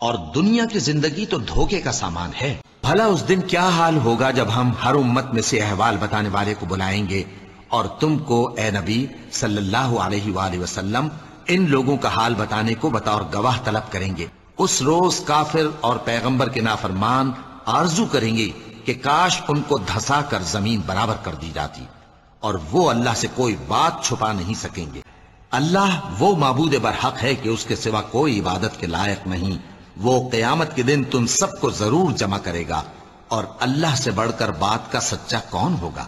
اور دنیا کی زندگی تو دھوکے کا سامان ہے۔ بھلا اس دن کیا حال ہوگا جب ہم ہر امت میں سے احوال بتانے والے کو بلائیں گے اور تم کو اے نبی صلی اللہ علیہ وآلہ وسلم ان لوگوں کا حال بتانے کو بطور گواہ طلب کریں گے۔ اس روز کافر اور پیغمبر کے نافرمان آرزو کریں گے کہ کاش ان کو دھسا کر زمین برابر کر دی جاتی، اور وہ اللہ سے کوئی بات چھپا نہیں سکیں گے۔ اللہ وہ معبود برحق ہے کہ اس کے سوا کوئی عبادت کے لائق نہیں۔ وہ قیامت کے دن تم سب کو ضرور جمع کرے گا، اور اللہ سے بڑھ کر بات کا سچا کون ہوگا؟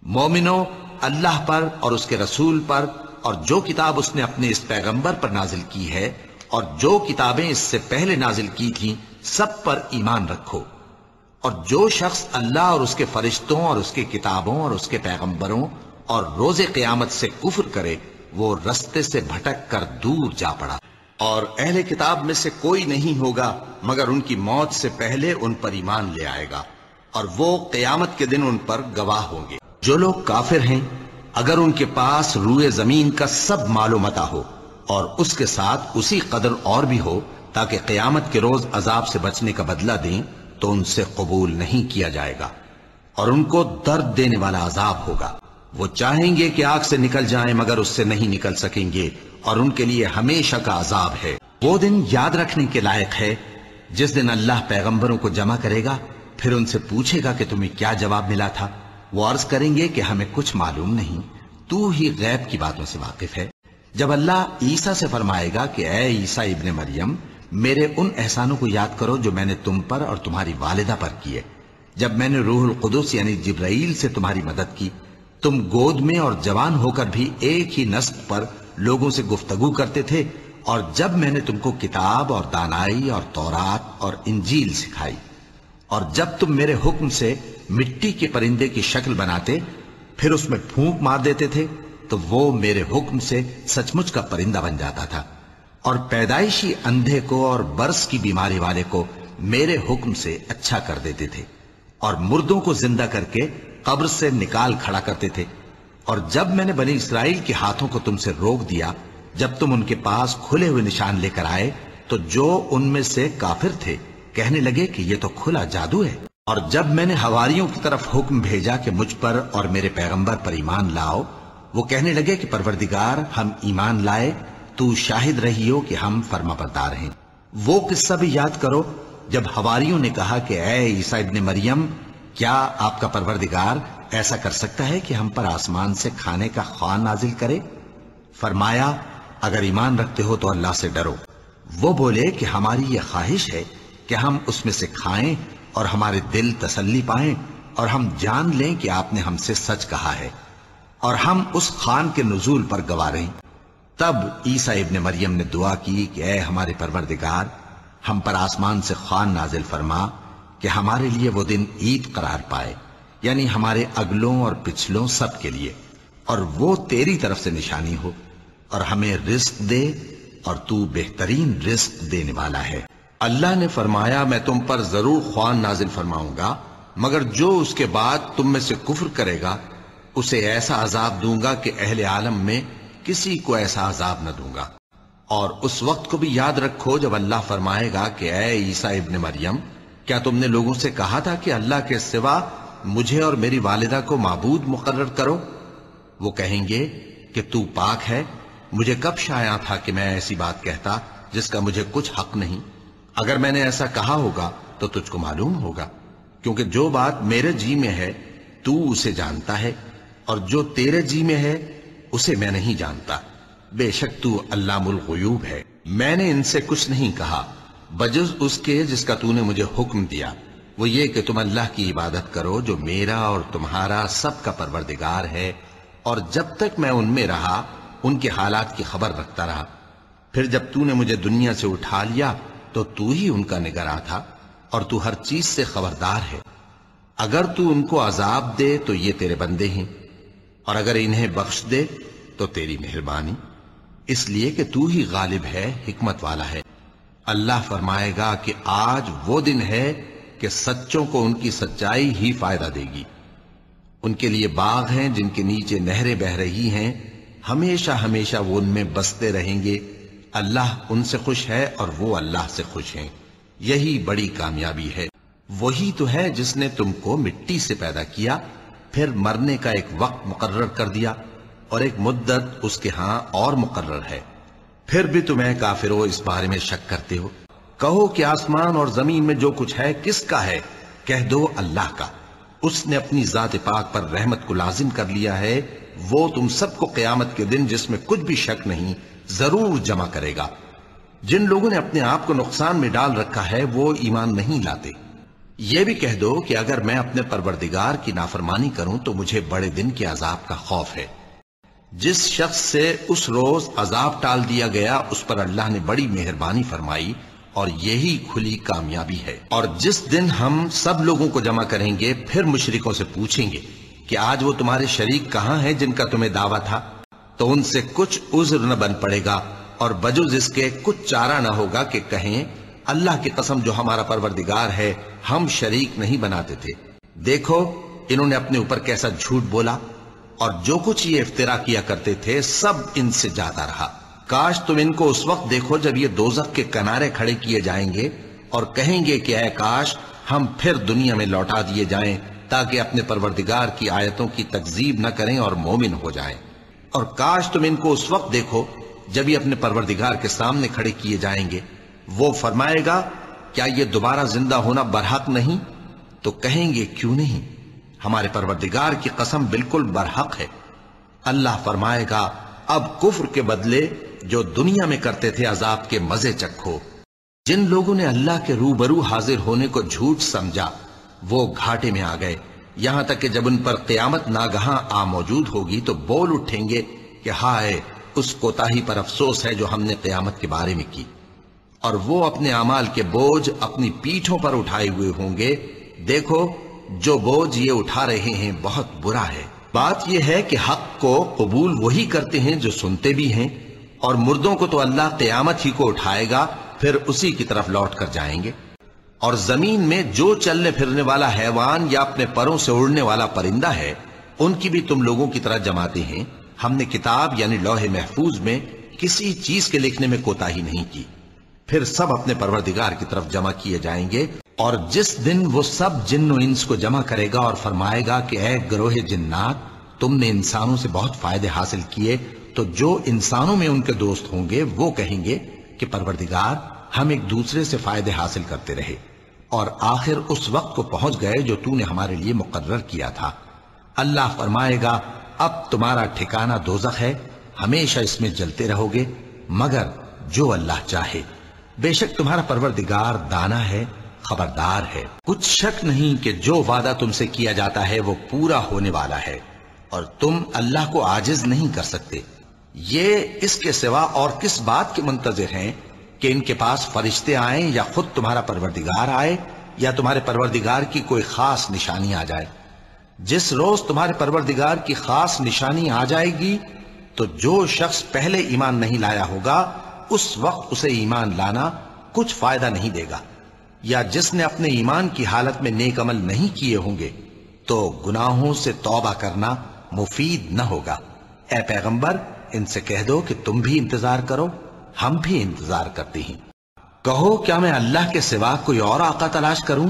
مومنو، اللہ پر اور اس کے رسول پر اور جو کتاب اس نے اپنے اس پیغمبر پر نازل کی ہے اور جو کتابیں اس سے پہلے نازل کی تھیں سب پر ایمان رکھو۔ اور جو شخص اللہ اور اس کے فرشتوں اور اس کے کتابوں اور اس کے پیغمبروں اور روز قیامت سے کفر کرے وہ رستے سے بھٹک کر دور جا پڑا۔ اور اہل کتاب میں سے کوئی نہیں ہوگا مگر ان کی موت سے پہلے ان پر ایمان لے آئے گا، اور وہ قیامت کے دن ان پر گواہ ہوں گے۔ جو لوگ کافر ہیں اگر ان کے پاس روئے زمین کا سب مال و متاع ہو اور اس کے ساتھ اسی قدر اور بھی ہو تاکہ قیامت کے روز عذاب سے بچنے کا بدلہ دیں تو ان سے قبول نہیں کیا جائے گا، اور ان کو درد دینے والا عذاب ہوگا۔ وہ چاہیں گے کہ آگ سے نکل جائیں مگر اس سے نہیں نکل سکیں گے، اور ان کے لیے ہمیشہ کا عذاب ہے۔ وہ دن یاد رکھنے کے لائق ہے جس دن اللہ پیغمبروں کو جمع کرے گا، پھر ان سے پوچھے گا کہ تمہیں کیا جواب ملا تھا۔ وہ عرض کریں گے کہ ہمیں کچھ معلوم نہیں، تو ہی غیب کی باتوں سے واقف ہے۔ جب اللہ عیسیٰ سے فرمائے گا کہ اے عیسیٰ ابن مریم، میرے ان احسانوں کو یاد کرو جو میں نے تم پر اور تمہاری والدہ پر کیے، جب میں نے روح القدس یعنی جبرائیل سے تمہاری مدد کی، تم گود میں اور جوان ہو کر بھی ایک ہی نسق پر لوگوں سے گفتگو کرتے تھے، اور جب میں نے تم کو کتاب اور دانائی اور تورات اور انجیل سکھائی، اور جب تم میرے حکم سے مٹی کے پرندے کی شکل بناتے پھر اس میں پھونک مار دیتے تھے تو وہ میرے حکم سے سچ مچ کا پرندہ بن جاتا تھا، اور پیدائشی اندھے کو اور برس کی بیماری والے کو میرے حکم سے اچھا کر دیتے تھے، اور مردوں کو زندہ کر کے قبر سے نکال کھڑا کرتے تھے۔ اور جب میں نے بنی اسرائیل کے ہاتھوں کو تم سے روک دیا جب تم ان کے پاس کھلے ہوئے نشان لے کر آئے تو جو ان میں سے کافر تھے کہنے لگے کہ یہ تو کھلا جادو ہے۔ اور جب میں نے حواریوں کی طرف حکم بھیجا کہ مجھ پر اور میرے پیغمبر پر ایمان لاؤ، وہ کہنے لگے کہ پروردگار ہم ایمان لائے، تو شاہد رہی ہو کہ ہم فرما بردار ہیں۔ وہ قصہ بھی یاد کرو جب حواریوں نے کہا کہ اے عیسیٰ ابن مریم، کیا آپ کا پروردگار ایسا کر سکتا ہے کہ ہم پر آسمان سے کھانے کا خوان نازل کرے؟ فرمایا اگر ایمان رکھتے ہو تو اللہ سے ڈرو۔ وہ بولے کہ ہماری یہ خواہش ہے کہ ہم اس میں سے کھائیں اور ہمارے دل تسلی پائیں اور ہم جان لیں کہ آپ نے ہم سے سچ کہا ہے اور ہم اس خوان کے نزول پر گواہ رہیں۔ تب عیسیٰ ابن مریم نے دعا کی کہ اے ہمارے پروردگار، ہم پر آسمان سے خوان نازل فرما کہ ہمارے لیے وہ دن عید قرار پائے، یعنی ہمارے اگلوں اور پچھلوں سب کے لیے، اور وہ تیری طرف سے نشانی ہو، اور ہمیں رزق دے اور تو بہترین رزق دینے والا ہے۔ اللہ نے فرمایا میں تم پر ضرور خوان نازل فرماؤں گا، مگر جو اس کے بعد تم میں سے کفر کرے گا اسے ایسا عذاب دوں گا کہ اہل عالم میں کسی کو ایسا عذاب نہ دوں گا۔ اور اس وقت کو بھی یاد رکھو جب اللہ فرمائے گا کہ اے عیسیٰ ابن مریم، کیا تم نے لوگوں سے کہا تھا کہ اللہ کے سوا مجھے اور میری والدہ کو معبود مقرر کرو؟ وہ کہیں گے کہ تو پاک ہے، مجھے کب شایع تھا کہ میں ایسی بات کہتا جس کا مجھے کچھ حق نہیں۔ اگر میں نے ایسا کہا ہوگا تو تجھ کو معلوم ہوگا، کیونکہ جو بات میرے جی میں ہے تو اسے جانتا ہے، اور جو تیرے جی میں ہے اسے میں نہیں جانتا۔ بے شک تو علام الغیوب ہے۔ میں نے ان سے کچھ نہیں کہا بجز اس کے جس کا تو نے مجھے حکم دیا، وہ یہ کہ تم اللہ کی عبادت کرو جو میرا اور تمہارا سب کا پروردگار ہے، اور جب تک میں ان میں رہا ان کے حالات کی خبر رکھتا رہا۔ پھر جب تو نے مجھے دنیا سے اٹھا لیا تو تو ہی ان کا نگراں تھا، اور تو ہر چیز سے خبردار ہے۔ اگر تو ان کو عذاب دے تو یہ تیرے بندے ہیں، اور اگر انہیں بخش دے تو تیری مہربانی، اس لیے کہ تو ہی غالب ہے، حکمت والا ہے۔ اللہ فرمائے گا کہ آج وہ دن ہے کہ سچوں کو ان کی سچائی ہی فائدہ دے گی۔ ان کے لیے باغ ہیں جن کے نیچے نہریں بہ رہی ہیں، ہمیشہ ہمیشہ وہ ان میں بستے رہیں گے، اللہ ان سے خوش ہے اور وہ اللہ سے خوش ہیں، یہی بڑی کامیابی ہے۔ وہی تو ہے جس نے تم کو مٹی سے پیدا کیا، پھر مرنے کا ایک وقت مقرر کر دیا اور ایک مدت اس کے ہاں اور مقرر ہے، پھر بھی تمہیں کافروں اس بارے میں شک کرتے ہو۔ کہو کہ آسمان اور زمین میں جو کچھ ہے کس کا ہے؟ کہہ دو اللہ کا۔ اس نے اپنی ذات پاک پر رحمت کو لازم کر لیا ہے، وہ تم سب کو قیامت کے دن جس میں کچھ بھی شک نہیں ضرور جمع کرے گا۔ جن لوگوں نے اپنے آپ کو نقصان میں ڈال رکھا ہے وہ ایمان نہیں لاتے۔ یہ بھی کہہ دو کہ اگر میں اپنے پروردگار کی نافرمانی کروں تو مجھے بڑے دن کے عذاب کا خوف ہے۔ جس شخص سے اس روز عذاب ٹال دیا گیا اس پر اللہ نے بڑی مہربانی فرمائی اور یہی کھلی کامیابی ہے۔ اور جس دن ہم سب لوگوں کو جمع کریں گے پھر مشرکوں سے پوچھیں گے کہ آج وہ تمہارے شریک کہاں ہیں جن کا تمہیں دعویٰ تھا، تو ان سے کچھ عذر نہ بن پڑے گا اور بجز اس کے کچھ چارہ نہ ہوگا کہ کہیں اللہ کی قسم جو ہمارا پروردگار ہے ہم شریک نہیں بناتے تھے۔ دیکھو انہوں نے اپنے اوپر کیسا جھوٹ بولا، اور جو کچھ یہ افترا کیا کرتے تھے سب ان سے جاتا رہا۔ کاش تم ان کو اس وقت دیکھو جب یہ دوزخ کے کنارے کھڑے کیے جائیں گے اور کہیں گے کہ اے کاش ہم پھر دنیا میں لوٹا دیے جائیں تاکہ اپنے پروردگار کی آیتوں کی تکذیب نہ کریں اور مومن ہو جائیں۔ اور کاش تم ان کو اس وقت دیکھو جب یہ اپنے پروردگار کے سامنے کھڑے کیے جائیں گے، وہ فرمائے گا کیا یہ دوبارہ زندہ ہونا برحق نہیں؟ تو کہیں گے کیوں نہیں، ہمارے پروردگار کی قسم بالکل برحق ہے۔ اللہ فرمائے گا اب کفر کے بدلے جو دنیا میں کرتے تھے عذاب کے مزے چکھو۔ جن لوگوں نے اللہ کے روبرو حاضر ہونے کو جھوٹ سمجھا وہ گھاٹے میں آ گئے، یہاں تک کہ جب ان پر قیامت ناگہاں آ موجود ہوگی تو بول اٹھیں گے کہ ہائے اس کوتاہی پر افسوس ہے جو ہم نے قیامت کے بارے میں کی، اور وہ اپنے اعمال کے بوجھ اپنی پیٹھوں پر اٹھائے ہوئے ہوں گے۔ دیکھو جو بوجھ یہ اٹھا رہے ہیں بہت برا ہے۔ بات یہ ہے کہ حق کو قبول وہی کرتے ہیں جو سنتے بھی ہیں، اور مردوں کو تو اللہ قیامت ہی کو اٹھائے گا پھر اسی کی طرف لوٹ کر جائیں گے۔ اور زمین میں جو چلنے پھرنے والا حیوان یا اپنے پروں سے اڑنے والا پرندہ ہے ان کی بھی تم لوگوں کی طرح جماتے ہیں۔ ہم نے کتاب یعنی لوح محفوظ میں کسی چیز کے لکھنے میں کوتاہی نہیں کی، پھر سب اپنے پروردگار کی طرف جمع کیے جائیں گے۔ اور جس دن وہ سب جن و انس کو جمع کرے گا اور فرمائے گا کہ اے گروہ جنات تم نے انسانوں سے بہت فائدے حاصل کیے، تو جو انسانوں میں ان کے دوست ہوں گے وہ کہیں گے کہ پروردگار ہم ایک دوسرے سے فائدے حاصل کرتے رہے اور آخر اس وقت کو پہنچ گئے جو تو نے ہمارے لیے مقرر کیا تھا۔ اللہ فرمائے گا اب تمہارا ٹھکانہ دوزخ ہے، ہمیشہ اس میں جلتے رہو گے مگر جو اللہ چاہے، بے شک تمہارا پروردگار دانا ہے، خبردار ہے۔ کچھ شک نہیں کہ جو وعدہ تم سے کیا جاتا ہے وہ پورا ہونے والا ہے اور تم اللہ کو عاجز نہیں کر سکتے۔ یہ اس کے سوا اور کس بات کے منتظر ہیں کہ ان کے پاس فرشتے آئیں یا خود تمہارا پروردگار آئے یا تمہارے پروردگار کی کوئی خاص نشانی آ جائے۔ جس روز تمہارے پروردگار کی خاص نشانی آ جائے گی تو جو شخص پہلے ایمان نہیں لایا ہوگا اس وقت اسے ایمان لانا کچھ فائدہ نہیں دے گا، یا جس نے اپنے ایمان کی حالت میں نیک عمل نہیں کیے ہوں گے تو گناہوں سے توبہ کرنا مفید نہ ہوگا۔ اے پیغمبر ان سے کہہ دو کہ تم بھی انتظار کرو، ہم بھی انتظار کرتے ہیں۔ کہو کیا میں اللہ کے سوا کوئی اور آقا تلاش کروں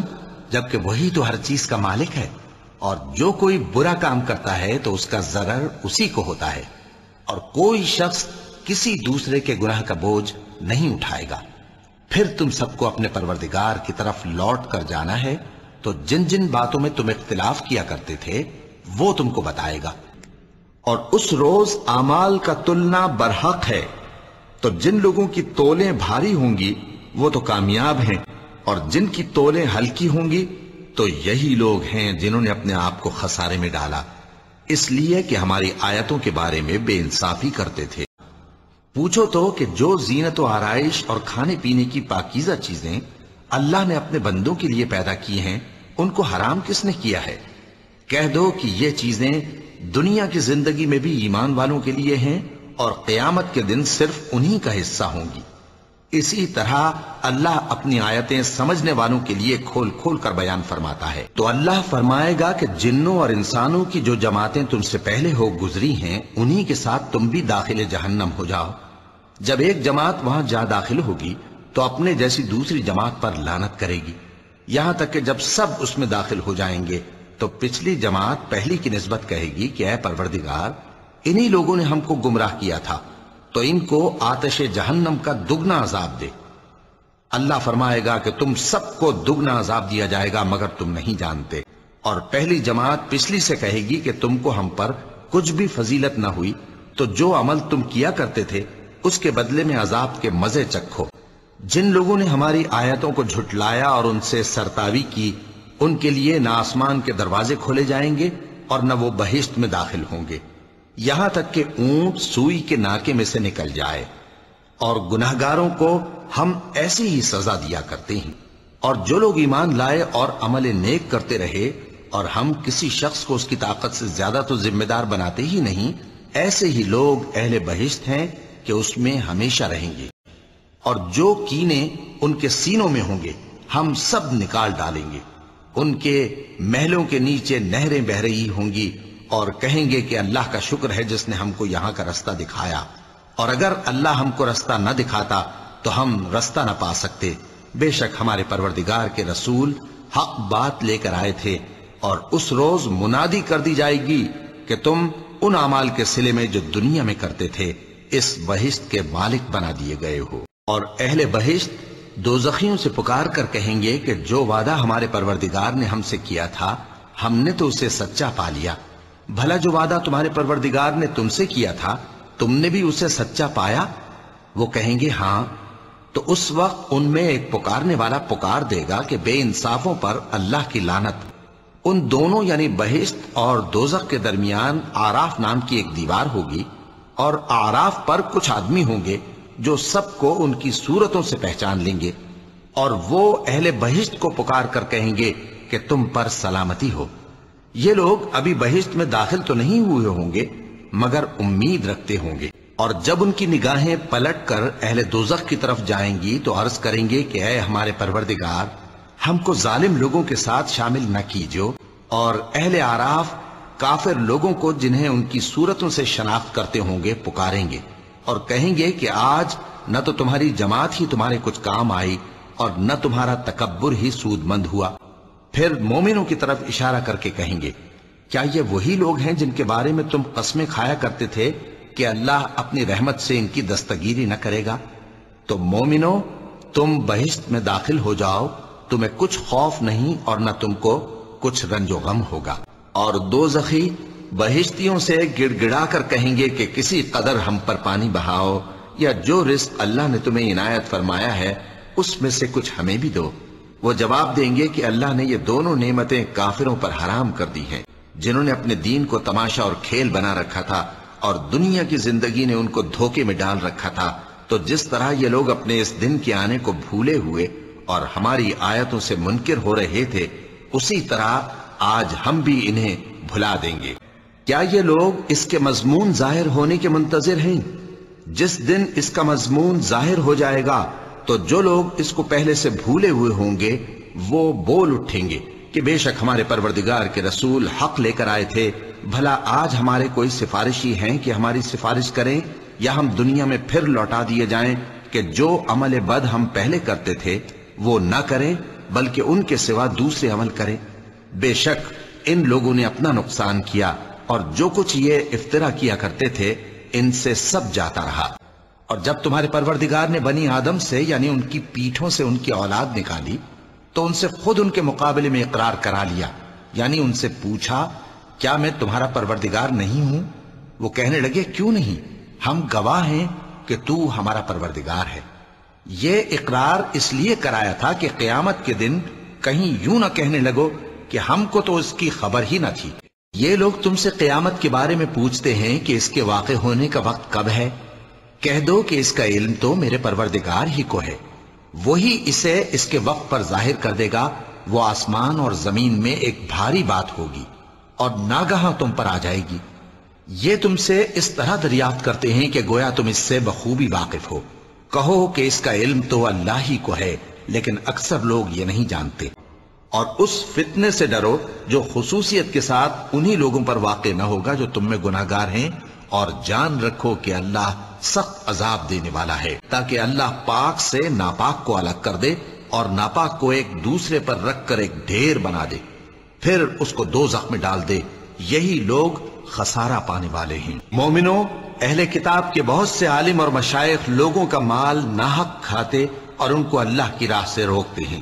جبکہ وہی تو ہر چیز کا مالک ہے، اور جو کوئی برا کام کرتا ہے تو اس کا ضرر اسی کو ہوتا ہے، اور کوئی شخص کسی دوسرے کے گناہ کا بوجھ نہیں اٹھائے گا۔ پھر تم سب کو اپنے پروردگار کی طرف لوٹ کر جانا ہے، تو جن جن باتوں میں تم اختلاف کیا کرتے تھے وہ تم کو بتائے گا۔ اور اس روز اعمال کا تلنا برحق ہے، تو جن لوگوں کی تولیں بھاری ہوں گی وہ تو کامیاب ہیں، اور جن کی تولیں ہلکی ہوں گی تو یہی لوگ ہیں جنہوں نے اپنے آپ کو خسارے میں ڈالا، اس لیے کہ ہماری آیتوں کے بارے میں بے انصافی کرتے تھے۔ پوچھو تو کہ جو زینت و آرائش اور کھانے پینے کی پاکیزہ چیزیں اللہ نے اپنے بندوں کے لیے پیدا کی ہیں ان کو حرام کس نے کیا ہے؟ کہہ دو کہ یہ چیزیں دنیا کی زندگی میں بھی ایمان والوں کے لیے ہیں اور قیامت کے دن صرف انہی کا حصہ ہوں گی۔ اسی طرح اللہ اپنی آیتیں سمجھنے والوں کے لیے کھول کھول کر بیان فرماتا ہے۔ تو اللہ فرمائے گا کہ جنوں اور انسانوں کی جو جماعتیں تم سے پہلے ہو گزری ہیں انہی کے ساتھ تم بھی داخل جہنم ہو جاؤ۔ جب ایک جماعت وہاں جا داخل ہوگی تو اپنے جیسی دوسری جماعت پر لعنت کرے گی، یہاں تک کہ جب سب اس میں داخل ہو جائیں گے تو پچھلی جماعت پہلی کی نسبت کہے گی کہ اے پروردگار، انہی لوگوں نے ہم کو گمراہ کیا تھا، تو ان کو آتش جہنم کا دگنا عذاب دے۔ اللہ فرمائے گا کہ تم سب کو دگنا عذاب دیا جائے گا مگر تم نہیں جانتے۔ اور پہلی جماعت پچھلی سے کہے گی کہ تم کو ہم پر کچھ بھی فضیلت نہ ہوئی، تو جو عمل تم کیا کرتے تھے اس کے بدلے میں عذاب کے مزے چکھو۔ جن لوگوں نے ہماری آیتوں کو جھٹلایا اور ان سے سرتاوی کی، ان کے لیے نہ آسمان کے دروازے کھولے جائیں گے اور نہ وہ بہشت میں داخل ہوں گے، یہاں تک کہ اونٹ سوئی کے ناکے میں سے نکل جائے۔ اور گناہگاروں کو ہم ایسی ہی سزا دیا کرتے ہیں۔ اور جو لوگ ایمان لائے اور عمل نیک کرتے رہے اور ہم کسی شخص کو اس کی طاقت سے زیادہ تو ذمہ دار بناتے ہی نہیں، ایسے ہی لوگ اہل بہشت ہیں کہ اس میں ہمیشہ رہیں گے۔ اور جو کینے ان کے سینوں میں ہوں گے ہم سب نکال ڈالیں گے، ان کے محلوں کے نیچے نہریں بہہ رہی ہوں گی اور کہیں گے کہ اللہ کا شکر ہے جس نے ہم کو یہاں کا رستہ دکھایا، اور اگر اللہ ہم کو رستہ نہ دکھاتا تو ہم رستہ نہ پا سکتے۔ بے شک ہمارے پروردگار کے رسول حق بات لے کر آئے تھے، اور اس روز منادی کر دی جائے گی کہ تم ان اعمال کے صلے میں جو دنیا میں کرتے تھے اس بہشت کے مالک بنا دیے گئے ہو۔ اور اہل بہشت دوزخیوں سے پکار کر کہیں گے کہ جو وعدہ ہمارے پروردگار نے ہم سے کیا تھا ہم نے تو اسے سچا پا لیا، بھلا جو وعدہ تمہارے پروردگار نے تم سے کیا تھا تم نے بھی اسے سچا پایا؟ وہ کہیں گے ہاں۔ تو اس وقت ان میں ایک پکارنے والا پکار دے گا کہ بے انصافوں پر اللہ کی لعنت۔ ان دونوں یعنی بہشت اور دوزخ کے درمیان آراف نام کی ایک دیوار ہوگی، اور آراف پر کچھ آدمی ہوں گے جو سب کو ان کی صورتوں سے پہچان لیں گے، اور وہ اہل بہشت کو پکار کر کہیں گے کہ تم پر سلامتی ہو۔ یہ لوگ ابھی بہشت میں داخل تو نہیں ہوئے ہوں گے مگر امید رکھتے ہوں گے، اور جب ان کی نگاہیں پلٹ کر اہل دوزخ کی طرف جائیں گی تو عرض کریں گے کہ اے ہمارے پروردگار، ہم کو ظالم لوگوں کے ساتھ شامل نہ کیجو۔ اور اہل آراف کافر لوگوں کو جنہیں ان کی صورتوں سے شناخت کرتے ہوں گے پکاریں گے اور کہیں گے کہ آج نہ تو تمہاری جماعت ہی تمہارے کچھ کام آئی اور نہ تمہارا تکبر ہی سود مند ہوا۔ پھر مومنوں کی طرف اشارہ کر کے کہیں گے کیا یہ وہی لوگ ہیں جن کے بارے میں تم قسمیں کھایا کرتے تھے کہ اللہ اپنی رحمت سے ان کی دستگیری نہ کرے گا؟ تو مومنوں، تم بہشت میں داخل ہو جاؤ، تمہیں کچھ خوف نہیں اور نہ تم کو کچھ رنج و غم ہوگا۔ اور دوزخی بہشتیوں سے گڑ گڑا کر کہیں گے کہ کسی قدر ہم پر پانی بہاؤ، یا جو رزق اللہ نے تمہیں عنایت فرمایا ہے اس میں سے کچھ ہمیں بھی دو۔ وہ جواب دیں گے کہ اللہ نے یہ دونوں نعمتیں کافروں پر حرام کر دی ہیں، جنہوں نے اپنے دین کو تماشا اور کھیل بنا رکھا تھا اور دنیا کی زندگی نے ان کو دھوکے میں ڈال رکھا تھا۔ تو جس طرح یہ لوگ اپنے اس دن کے آنے کو بھولے ہوئے اور ہماری آیتوں سے منکر ہو رہے تھے، اسی طرح آج ہم بھی انہیں بھلا دیں گے۔ کیا یہ لوگ اس کے مضمون ظاہر ہونے کے منتظر ہیں؟ جس دن اس کا مضمون ظاہر ہو جائے گا تو جو لوگ اس کو پہلے سے بھولے ہوئے ہوں گے وہ بول اٹھیں گے کہ بے شک ہمارے پروردگار کے رسول حق لے کر آئے تھے، بھلا آج ہمارے کوئی سفارشی ہیں کہ ہماری سفارش کریں، یا ہم دنیا میں پھر لوٹا دیے جائیں کہ جو عمل بد ہم پہلے کرتے تھے وہ نہ کریں بلکہ ان کے سوا دوسرے عمل کریں۔ بے شک ان لوگوں نے اپنا نقصان کیا، اور جو کچھ یہ افترا کیا کرتے تھے ان سے سب جاتا رہا۔ اور جب تمہارے پروردگار نے بنی آدم سے یعنی ان کی پیٹھوں سے ان کی اولاد نکالی تو ان سے خود ان کے مقابلے میں اقرار کرا لیا، یعنی ان سے پوچھا کیا میں تمہارا پروردگار نہیں ہوں؟ وہ کہنے لگے کیوں نہیں، ہم گواہ ہیں کہ تو ہمارا پروردگار ہے۔ یہ اقرار اس لیے کرایا تھا کہ قیامت کے دن کہیں یوں نہ کہنے لگو کہ ہم کو تو اس کی خبر ہی نہ تھی۔ یہ لوگ تم سے قیامت کے بارے میں پوچھتے ہیں کہ اس کے واقع ہونے کا وقت کب ہے؟ کہہ دو کہ اس کا علم تو میرے پروردگار ہی کو ہے، وہی اسے اس کے وقت پر ظاہر کر دے گا۔ وہ آسمان اور زمین میں ایک بھاری بات ہوگی اور ناگہاں تم پر آ جائے گی۔ یہ تم سے اس طرح دریافت کرتے ہیں کہ گویا تم اس سے بخوبی واقف ہو۔ کہو کہ اس کا علم تو اللہ ہی کو ہے، لیکن اکثر لوگ یہ نہیں جانتے۔ اور اس فتنے سے ڈرو جو خصوصیت کے ساتھ انہی لوگوں پر واقع نہ ہوگا جو تم میں گناہگار ہیں، اور جان رکھو کہ اللہ سخت عذاب دینے والا ہے، تاکہ اللہ پاک سے ناپاک کو الگ کر دے اور ناپاک کو ایک دوسرے پر رکھ کر ایک ڈھیر بنا دے، پھر اس کو دوزخ میں ڈال دے۔ یہی لوگ خسارہ پانے والے ہیں۔ مومنوں، اہل کتاب کے بہت سے عالم اور مشائخ لوگوں کا مال ناحق کھاتے اور ان کو اللہ کی راہ سے روکتے ہیں،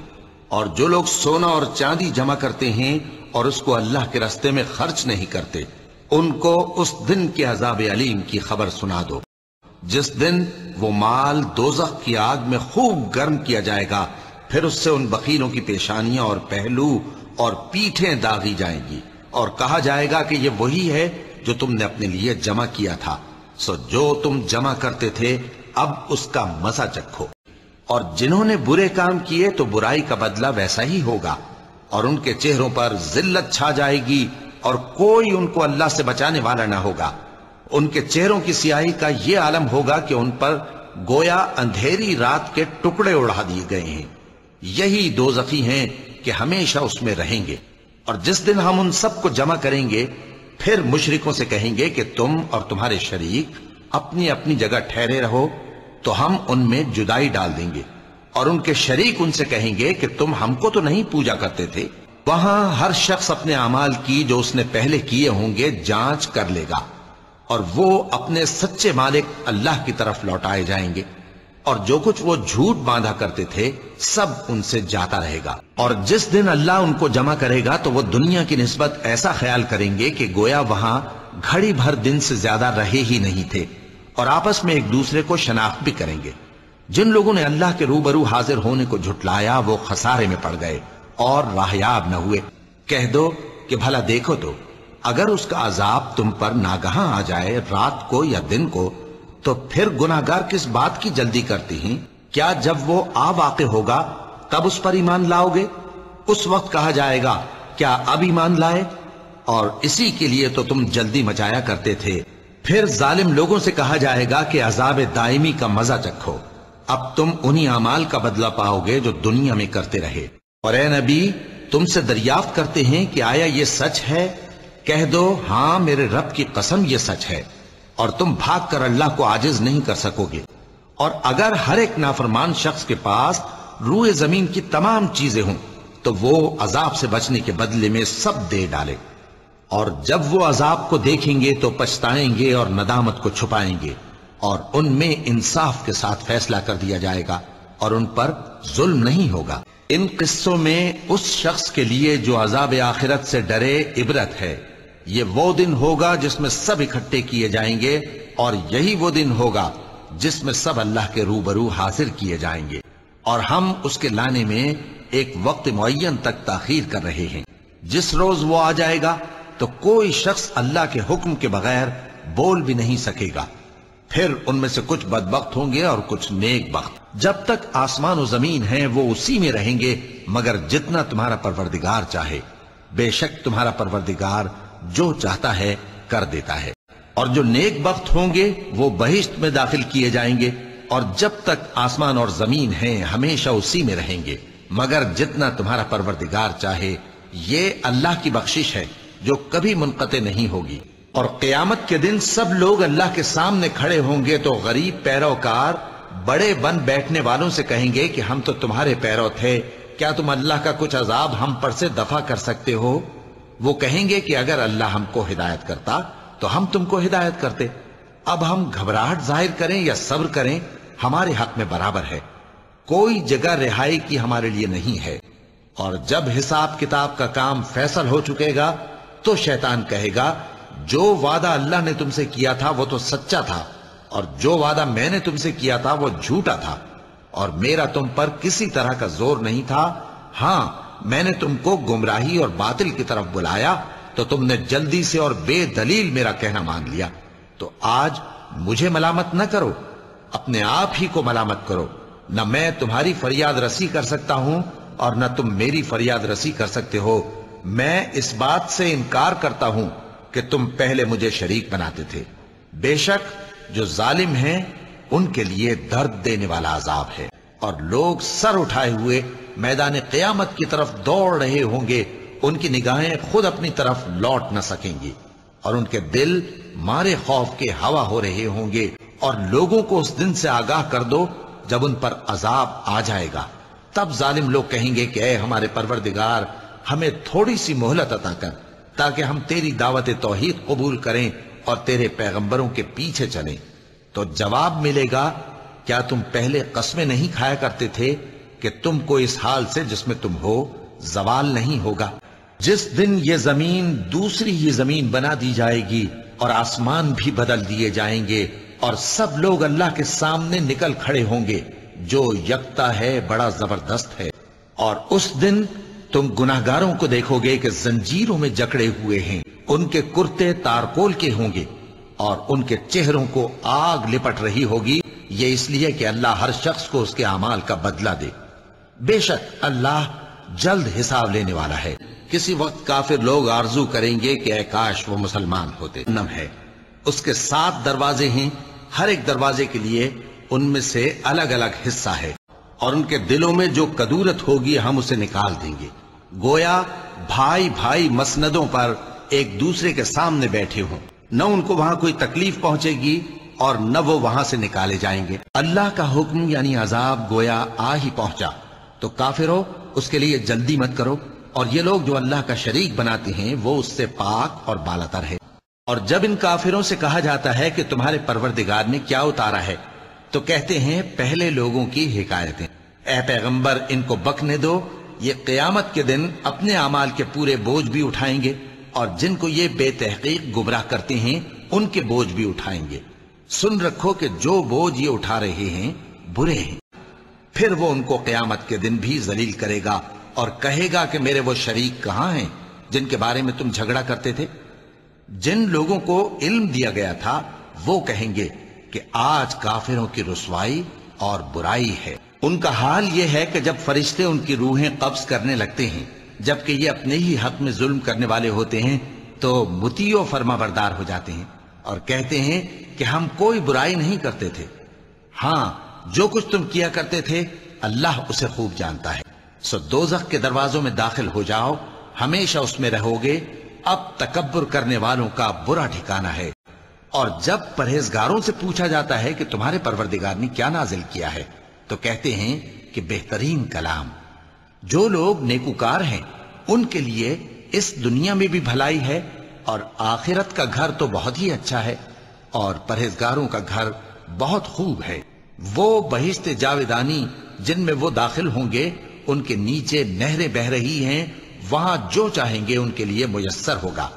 اور جو لوگ سونا اور چاندی جمع کرتے ہیں اور اس کو اللہ کے راستے میں خرچ نہیں کرتے، ان کو اس دن کے عذاب علیم کی خبر سنا دو، جس دن وہ مال دوزخ کی آگ میں خوب گرم کیا جائے گا، پھر اس سے ان بخیلوں کی پیشانیاں اور پہلو اور پیٹھیں داغی جائیں گی، اور کہا جائے گا کہ یہ وہی ہے جو تم نے اپنے لیے جمع کیا تھا، سو جو تم جمع کرتے تھے اب اس کا مزہ چکھو۔ اور جنہوں نے برے کام کیے تو برائی کا بدلہ ویسا ہی ہوگا، اور ان کے چہروں پر ذلت چھا جائے گی اور کوئی ان کو اللہ سے بچانے والا نہ ہوگا۔ ان کے چہروں کی سیاہی کا یہ عالم ہوگا کہ ان پر گویا اندھیری رات کے ٹکڑے اڑا دیے گئے ہیں۔ یہی دوزخی ہیں کہ ہمیشہ اس میں رہیں گے۔ اور جس دن ہم ان سب کو جمع کریں گے، پھر مشرکوں سے کہیں گے کہ تم اور تمہارے شریک اپنی اپنی جگہ ٹھہرے رہو، تو ہم ان میں جدائی ڈال دیں گے، اور ان کے شریک ان سے کہیں گے کہ تم ہم کو تو نہیں پوجا کرتے تھے۔ وہاں ہر شخص اپنے اعمال کی جو اس نے پہلے کیے ہوں گے جانچ کر لے گا، اور وہ اپنے سچے مالک اللہ کی طرف لوٹائے جائیں گے، اور جو کچھ وہ جھوٹ باندھا کرتے تھے سب ان سے جاتا رہے گا۔ اور جس دن اللہ ان کو جمع کرے گا تو وہ دنیا کی نسبت ایسا خیال کریں گے کہ گویا وہاں گھڑی بھر دن سے زیادہ رہے ہی نہیں تھے، اور آپس میں ایک دوسرے کو شناخت بھی کریں گے۔ جن لوگوں نے اللہ کے روبرو حاضر ہونے کو جھٹلایا وہ خسارے میں پڑ گئے اور راہیاب نہ ہوئے۔ کہہ دو کہ بھلا دیکھو تو اگر اس کا عذاب تم پر ناگہاں آ جائے رات کو یا دن کو، تو پھر گناہگار کس بات کی جلدی کرتی ہیں؟ کیا جب وہ آ واقع ہوگا تب اس پر ایمان لاؤ گے؟ اس وقت کہا جائے گا کیا اب ایمان لائے؟ اور اسی کے لیے تو تم جلدی مچایا کرتے تھے۔ پھر ظالم لوگوں سے کہا جائے گا کہ عذاب دائمی کا مزہ چکھو، اب تم انہی اعمال کا بدلہ پاؤ گے جو دنیا میں کرتے رہے۔ اور اے نبی، تم سے دریافت کرتے ہیں کہ آیا یہ سچ ہے؟ کہہ دو ہاں میرے رب کی قسم یہ سچ ہے، اور تم بھاگ کر اللہ کو عاجز نہیں کر سکو گے۔ اور اگر ہر ایک نافرمان شخص کے پاس روئے زمین کی تمام چیزیں ہوں تو وہ عذاب سے بچنے کے بدلے میں سب دے ڈالے، اور جب وہ عذاب کو دیکھیں گے تو پچھتائیں گے اور ندامت کو چھپائیں گے، اور ان میں انصاف کے ساتھ فیصلہ کر دیا جائے گا اور ان پر ظلم نہیں ہوگا۔ ان قصوں میں اس شخص کے لیے جو عذاب آخرت سے ڈرے عبرت ہے۔ یہ وہ دن ہوگا جس میں سب اکٹھے کیے جائیں گے، اور یہی وہ دن ہوگا جس میں سب اللہ کے روبرو حاضر کیے جائیں گے، اور ہم اس کے لانے میں ایک وقت معین تک تاخیر کر رہے ہیں۔ جس روز وہ آ جائے گا تو کوئی شخص اللہ کے حکم کے بغیر بول بھی نہیں سکے گا۔ پھر ان میں سے کچھ بدبخت ہوں گے اور کچھ نیک بخت۔ جب تک آسمان و زمین ہیں وہ اسی میں رہیں گے مگر جتنا تمہارا پروردگار چاہے، بے شک تمہارا پروردگار جو چاہتا ہے کر دیتا ہے۔ اور جو نیک بخت ہوں گے وہ بہشت میں داخل کیے جائیں گے، اور جب تک آسمان اور زمین ہیں ہمیشہ اسی میں رہیں گے مگر جتنا تمہارا پروردگار چاہے۔ یہ اللہ کی بخشش ہے جو کبھی منقطع نہیں ہوگی۔ اور قیامت کے دن سب لوگ اللہ کے سامنے کھڑے ہوں گے تو غریب پیروکار بڑے بن بیٹھنے والوں سے کہیں گے کہ ہم تو تمہارے پیرو تھے، کیا تم اللہ کا کچھ عذاب ہم پر سے دفع کر سکتے ہو؟ وہ کہیں گے کہ اگر اللہ ہم کو ہدایت کرتا تو ہم تم کو ہدایت کرتے۔ اب ہم گھبراہٹ ظاہر کریں یا صبر کریں ہمارے حق میں برابر ہے، کوئی جگہ رہائی کی ہمارے لیے نہیں ہے۔ اور جب حساب کتاب کا کام فیصل ہو چکے گا تو شیطان کہے گا جو وعدہ اللہ نے تم سے کیا تھا وہ تو سچا تھا، اور جو وعدہ میں نے تم سے کیا تھا وہ جھوٹا تھا، اور میرا تم پر کسی طرح کا زور نہیں تھا۔ ہاں میں نے تم کو گمراہی اور باطل کی طرف بلایا تو تم نے جلدی سے اور بے دلیل میرا کہنا مان لیا۔ تو آج مجھے ملامت نہ کرو، اپنے آپ ہی کو ملامت کرو۔ نہ میں تمہاری فریاد رسی کر سکتا ہوں اور نہ تم میری فریاد رسی کر سکتے ہو۔ میں اس بات سے انکار کرتا ہوں کہ تم پہلے مجھے شریک بناتے تھے۔ بے شک جو ظالم ہیں ان کے لیے درد دینے والا عذاب ہے، اور لوگ سر اٹھائے ہوئے میدان قیامت کی طرف دوڑ رہے ہوں گے، ان کی نگاہیں خود اپنی طرف لوٹ نہ سکیں گی، اور ان کے دل مارے خوف کے ہوا ہو رہے ہوں گے۔ اور لوگوں کو اس دن سے آگاہ کر دو جب ان پر عذاب آ جائے گا۔ تب ظالم لوگ کہیں گے کہ اے ہمارے پروردگار، ہمیں تھوڑی سی مہلت عطا کر تاکہ ہم تیری دعوت توحید قبول کریں اور تیرے پیغمبروں کے پیچھے چلیں۔ تو جواب ملے گا، کیا تم پہلے قسمیں نہیں کھایا کرتے تھے کہ تم کو اس حال سے جس میں تم ہو زوال نہیں ہوگا؟ جس دن یہ زمین دوسری ہی زمین بنا دی جائے گی اور آسمان بھی بدل دیے جائیں گے اور سب لوگ اللہ کے سامنے نکل کھڑے ہوں گے جو یکتا ہے، بڑا زبردست ہے۔ اور اس دن تم گناہگاروں کو دیکھو گے کہ زنجیروں میں جکڑے ہوئے ہیں، ان کے کرتے تارکول کے ہوں گے اور ان کے چہروں کو آگ لپٹ رہی ہوگی، یہ اس لیے کہ اللہ ہر شخص کو اس کے اعمال کا بدلہ دے۔ بے شک اللہ جلد حساب لینے والا ہے۔ کسی وقت کافر لوگ آرزو کریں گے کہ اے کاش وہ مسلمان ہوتے۔ نم ہے، اس کے 7 دروازے ہیں، ہر ایک دروازے کے لیے ان میں سے الگ الگ حصہ ہے، اور ان کے دلوں میں جو کدورت ہوگی ہم اسے نکال دیں گے، گویا بھائی بھائی مسندوں پر ایک دوسرے کے سامنے بیٹھے ہوں، نہ ان کو وہاں کوئی تکلیف پہنچے گی اور نہ وہ وہاں سے نکالے جائیں گے۔ اللہ کا حکم یعنی عذاب گویا آ ہی پہنچا، تو کافرو اس کے لیے جلدی مت کرو، اور یہ لوگ جو اللہ کا شریک بناتے ہیں وہ اس سے پاک اور بالاتر ہے۔ اور جب ان کافروں سے کہا جاتا ہے کہ تمہارے پروردگار نے کیا اتارا ہے، تو کہتے ہیں پہلے لوگوں کی حکایتیں۔ اے پیغمبر ان کو بکنے دو، یہ قیامت کے دن اپنے اعمال کے پورے بوجھ بھی اٹھائیں گے، اور جن کو یہ بے تحقیق گمراہ کرتے ہیں ان کے بوجھ بھی اٹھائیں گے۔ سن رکھو کہ جو بوجھ یہ اٹھا رہے ہیں برے ہیں۔ پھر وہ ان کو قیامت کے دن بھی ذلیل کرے گا اور کہے گا کہ میرے وہ شریک کہاں ہیں جن کے بارے میں تم جھگڑا کرتے تھے؟ جن لوگوں کو علم دیا گیا تھا وہ کہیں گے کہ آج کافروں کی رسوائی اور برائی ہے۔ ان کا حال یہ ہے کہ جب فرشتے ان کی روحیں قبض کرنے لگتے ہیں جبکہ یہ اپنے ہی حق میں ظلم کرنے والے ہوتے ہیں تو مطیع و فرما بردار ہو جاتے ہیں اور کہتے ہیں کہ ہم کوئی برائی نہیں کرتے تھے، ہاں جو کچھ تم کیا کرتے تھے اللہ اسے خوب جانتا ہے۔ سو دوزخ کے دروازوں میں داخل ہو جاؤ، ہمیشہ اس میں رہو گے، اب تکبر کرنے والوں کا برا ٹھکانہ ہے۔ اور جب پرہیزگاروں سے پوچھا جاتا ہے کہ تمہارے پروردگار نے کیا نازل کیا ہے تو کہتے ہیں کہ بہترین کلام۔ جو لوگ نیکوکار ہیں ان کے لیے اس دنیا میں بھی بھلائی ہے اور آخرت کا گھر تو بہت ہی اچھا ہے، اور پرہیزگاروں کا گھر بہت خوب ہے۔ وہ بہشت جاویدانی جن میں وہ داخل ہوں گے، ان کے نیچے نہریں بہہ رہی ہیں، وہاں جو چاہیں گے ان کے لیے میسر ہوگا۔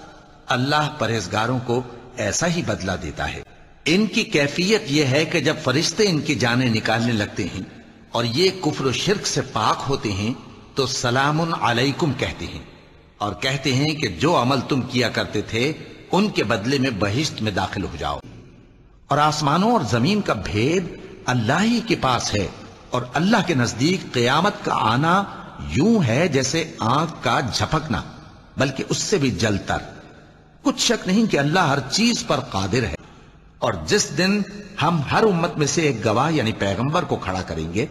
اللہ پرہیزگاروں کو ایسا ہی بدلہ دیتا ہے۔ ان کی کیفیت یہ ہے کہ جب فرشتے ان کی جانیں نکالنے لگتے ہیں اور یہ کفر و شرک سے پاک ہوتے ہیں تو سلام علیکم کہتے ہیں اور کہتے ہیں کہ جو عمل تم کیا کرتے تھے ان کے بدلے میں بہشت میں داخل ہو جاؤ۔ اور آسمانوں اور زمین کا بھید اللہ ہی کے پاس ہے، اور اللہ کے نزدیک قیامت کا آنا یوں ہے جیسے آنکھ کا جھپکنا، بلکہ اس سے بھی جلد تر۔ کچھ شک نہیں کہ اللہ ہر چیز پر قادر ہے۔ اور جس دن ہم ہر امت میں سے ایک گواہ یعنی پیغمبر کو کھڑا کریں گے،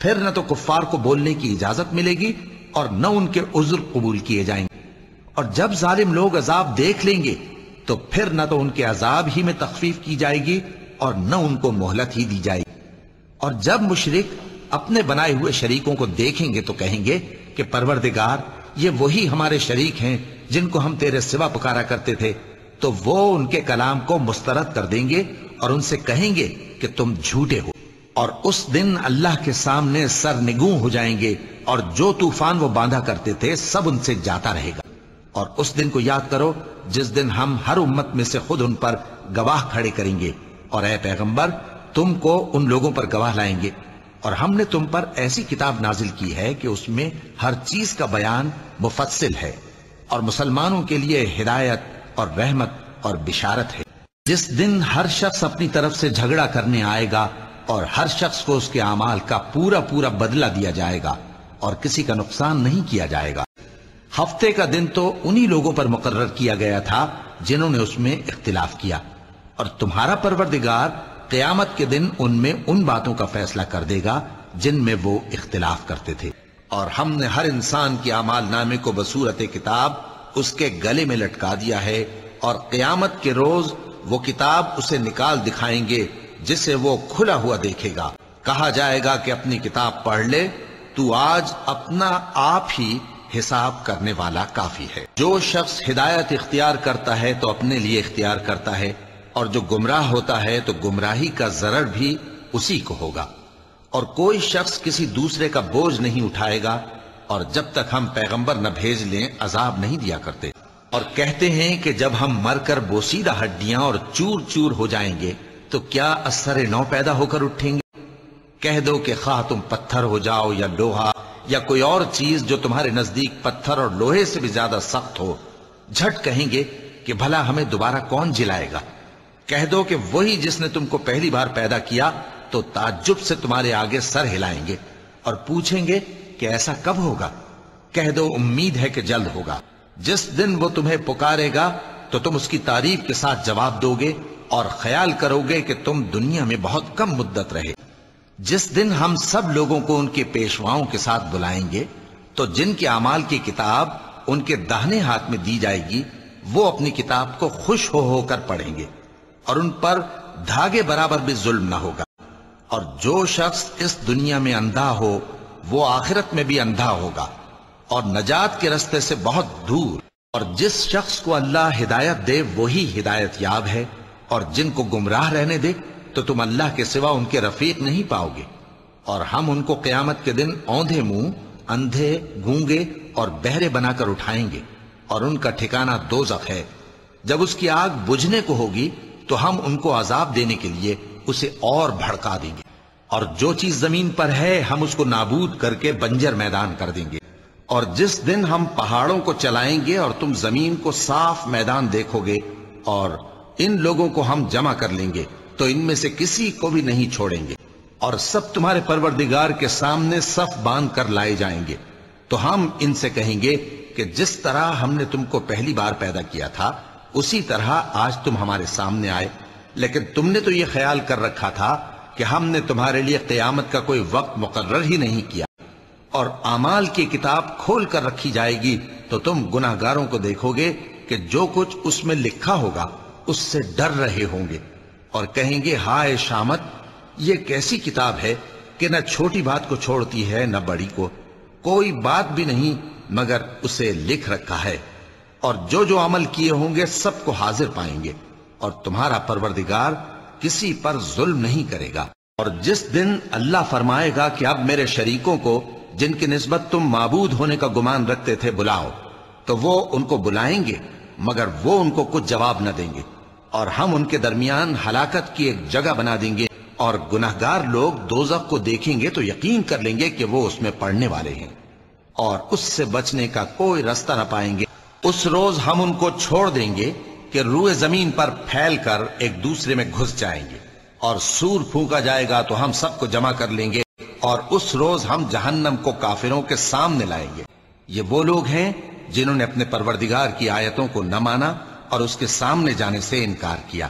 پھر نہ تو کفار کو بولنے کی اجازت ملے گی اور نہ ان کے عذر قبول کیے جائیں گے۔ اور جب ظالم لوگ عذاب دیکھ لیں گے تو پھر نہ تو ان کے عذاب ہی میں تخفیف کی جائے گی اور نہ ان کو مہلت ہی دی جائے گی۔ اور جب مشرک اپنے بنائے ہوئے شریکوں کو دیکھیں گے تو کہیں گے کہ پروردگار یہ وہی ہمارے شریک ہیں جن کو ہم تیرے سوا پکارا کرتے تھے، تو وہ ان کے کلام کو مسترد کر دیں گے اور ان سے کہیں گے کہ تم جھوٹے ہو۔ اور اس دن اللہ کے سامنے سرنگوں ہو جائیں گے اور جو طوفان وہ باندھا کرتے تھے سب ان سے جاتا رہے گا۔ اور اس دن کو یاد کرو جس دن ہم ہر امت میں سے خود ان پر گواہ کھڑے کریں گے، اور اے پیغمبر تم کو ان لوگوں پر گواہ لائیں گے۔ اور ہم نے تم پر ایسی کتاب نازل کی ہے کہ اس میں ہر چیز کا بیان مفصل ہے، اور مسلمانوں کے لیے ہدایت اور رحمت اور بشارت ہے۔ جس دن ہر شخص اپنی طرف سے جھگڑا کرنے آئے گا اور ہر شخص کو اس کے اعمال کا پورا پورا بدلہ دیا جائے گا اور کسی کا نقصان نہیں کیا جائے گا۔ ہفتے کا دن تو انہی لوگوں پر مقرر کیا گیا تھا جنہوں نے اس میں اختلاف کیا، اور تمہارا پروردگار قیامت کے دن ان میں ان باتوں کا فیصلہ کر دے گا جن میں وہ اختلاف کرتے تھے۔ اور ہم نے ہر انسان کے اعمال نامے کو بصورت کتاب اس کے گلے میں لٹکا دیا ہے، اور قیامت کے روز وہ کتاب اسے نکال دکھائیں گے جسے وہ کھلا ہوا دیکھے گا۔ کہا جائے گا کہ اپنی کتاب پڑھ لے، تو آج اپنا آپ ہی حساب کرنے والا کافی ہے۔ جو شخص ہدایت اختیار کرتا ہے تو اپنے لیے اختیار کرتا ہے، اور جو گمراہ ہوتا ہے تو گمراہی کا ضرر بھی اسی کو ہوگا۔ اور کوئی شخص کسی دوسرے کا بوجھ نہیں اٹھائے گا، اور جب تک ہم پیغمبر نہ بھیج لیں عذاب نہیں دیا کرتے۔ اور کہتے ہیں کہ جب ہم مر کر بوسیدہ ہڈیاں اور چور چور ہو جائیں گے تو کیا اثر نو پیدا ہو کر اٹھیں گے؟ کہہ دو کہ خواہ تم پتھر ہو جاؤ یا لوہا یا کوئی اور چیز جو تمہارے نزدیک پتھر اور لوہے سے بھی زیادہ سخت ہو، جھٹ کہیں گے کہ بھلا ہمیں دوبارہ کون جلائے گا؟ کہہ دو کہ وہی جس نے تم کو پہلی بار پیدا کیا، تو تعجب سے تمہارے آگے سر ہلائیں گے اور پوچھیں گے کہ ایسا کب ہوگا؟ کہہ دو امید ہے کہ جلد ہوگا۔ جس دن وہ تمہیں پکارے گا تو تم اس کی تعریف کے ساتھ جواب دو گے اور خیال کرو گے کہ تم دنیا میں بہت کم مدت رہے۔ جس دن ہم سب لوگوں کو ان کے پیشواؤں کے ساتھ بلائیں گے تو جن کے اعمال کی کتاب ان کے داہنے ہاتھ میں دی جائے گی، وہ اپنی کتاب کو خوش ہو کر پڑھیں گے، اور ان پر دھاگے برابر بھی ظلم نہ ہوگا۔ اور جو شخص اس دنیا میں اندھا ہو وہ آخرت میں بھی اندھا ہوگا اور نجات کے رستے سے بہت دور۔ اور جس شخص کو اللہ ہدایت دے وہی ہدایت یاب ہے، اور جن کو گمراہ رہنے دے تو تم اللہ کے سوا ان کے رفیق نہیں پاؤ گے۔ اور ہم ان کو قیامت کے دن اوندھے منہ، اندھے، گونگے اور بہرے بنا کر اٹھائیں گے، اور ان کا ٹھکانہ دوزخ ہے۔ جب اس کی آگ بجھنے کو ہوگی تو ہم ان کو عذاب دینے کے لیے اسے اور بھڑکا دیں گے، اور جو چیز زمین پر ہے ہم اس کو نابود کر کے بنجر میدان کر دیں گے۔ اور جس دن ہم پہاڑوں کو چلائیں گے اور تم زمین کو صاف میدان دیکھو گے، اور ان لوگوں کو ہم جمع کر لیں گے تو ان میں سے کسی کو بھی نہیں چھوڑیں گے، اور سب تمہارے پروردگار کے سامنے صف باندھ کر لائے جائیں گے۔ تو ہم ان سے کہیں گے کہ جس طرح ہم نے تم کو پہلی بار پیدا کیا تھا اسی طرح آج تم ہمارے سامنے آئے، لیکن تم نے تو یہ خیال کر رکھا تھا کہ ہم نے تمہارے لیے قیامت کا کوئی وقت مقرر ہی نہیں کیا۔ اور اعمال کی کتاب کھول کر رکھی جائے گی تو تم گناہگاروں کو دیکھو گے کہ جو کچھ اس میں لکھا ہوگا اس سے ڈر رہے ہوں گے، اور کہیں گے ہائے شامت، یہ کیسی کتاب ہے کہ نہ چھوٹی بات کو چھوڑتی ہے نہ بڑی کو، کوئی بات بھی نہیں مگر اسے لکھ رکھا ہے، اور جو جو عمل کیے ہوں گے سب کو حاضر پائیں گے، اور تمہارا پروردگار کسی پر ظلم نہیں کرے گا۔ اور جس دن اللہ فرمائے گا کہ اب میرے شریکوں کو جن کی نسبت تم معبود ہونے کا گمان رکھتے تھے بلاؤ، تو وہ ان کو بلائیں گے مگر وہ ان کو کچھ جواب نہ دیں گے، اور ہم ان کے درمیان ہلاکت کی ایک جگہ بنا دیں گے، اور گناہگار لوگ دوزخ کو دیکھیں گے تو یقین کر لیں گے کہ وہ اس میں پڑنے والے ہیں، اور اس سے بچنے کا کوئی راستہ نہ پائیں گے۔ اس روز ہم ان کو چھوڑ دیں گے کہ روئے زمین پر پھیل کر ایک دوسرے میں گھس جائیں گے، اور سور پھونکا جائے گا تو ہم سب کو جمع کر لیں گے، اور اس روز ہم جہنم کو کافروں کے سامنے لائیں گے۔ یہ وہ لوگ ہیں جنہوں نے اپنے پروردگار کی آیتوں کو نہ مانا اور اس کے سامنے جانے سے انکار کیا،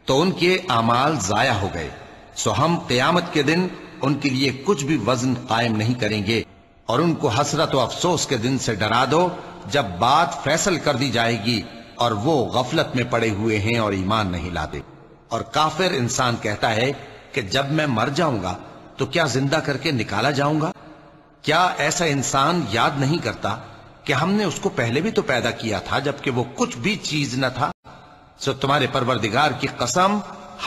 تو ان کے اعمال ضائع ہو گئے، سو ہم قیامت کے دن ان کے لیے کچھ بھی وزن قائم نہیں کریں گے، اور ان کو حسرت و افسوس کے دن سے ڈرا دو جب بات فیصل کر دی جائے گی اور وہ غفلت میں پڑے ہوئے ہیں اور ایمان نہیں لاتے۔ اور کافر انسان کہتا ہے کہ جب میں مر جاؤں گا تو کیا زندہ کر کے نکالا جاؤں گا؟ کیا ایسا انسان یاد نہیں کرتا کہ ہم نے اس کو پہلے بھی تو پیدا کیا تھا جبکہ وہ کچھ بھی چیز نہ تھا؟ سو تمہارے پروردگار کی قسم،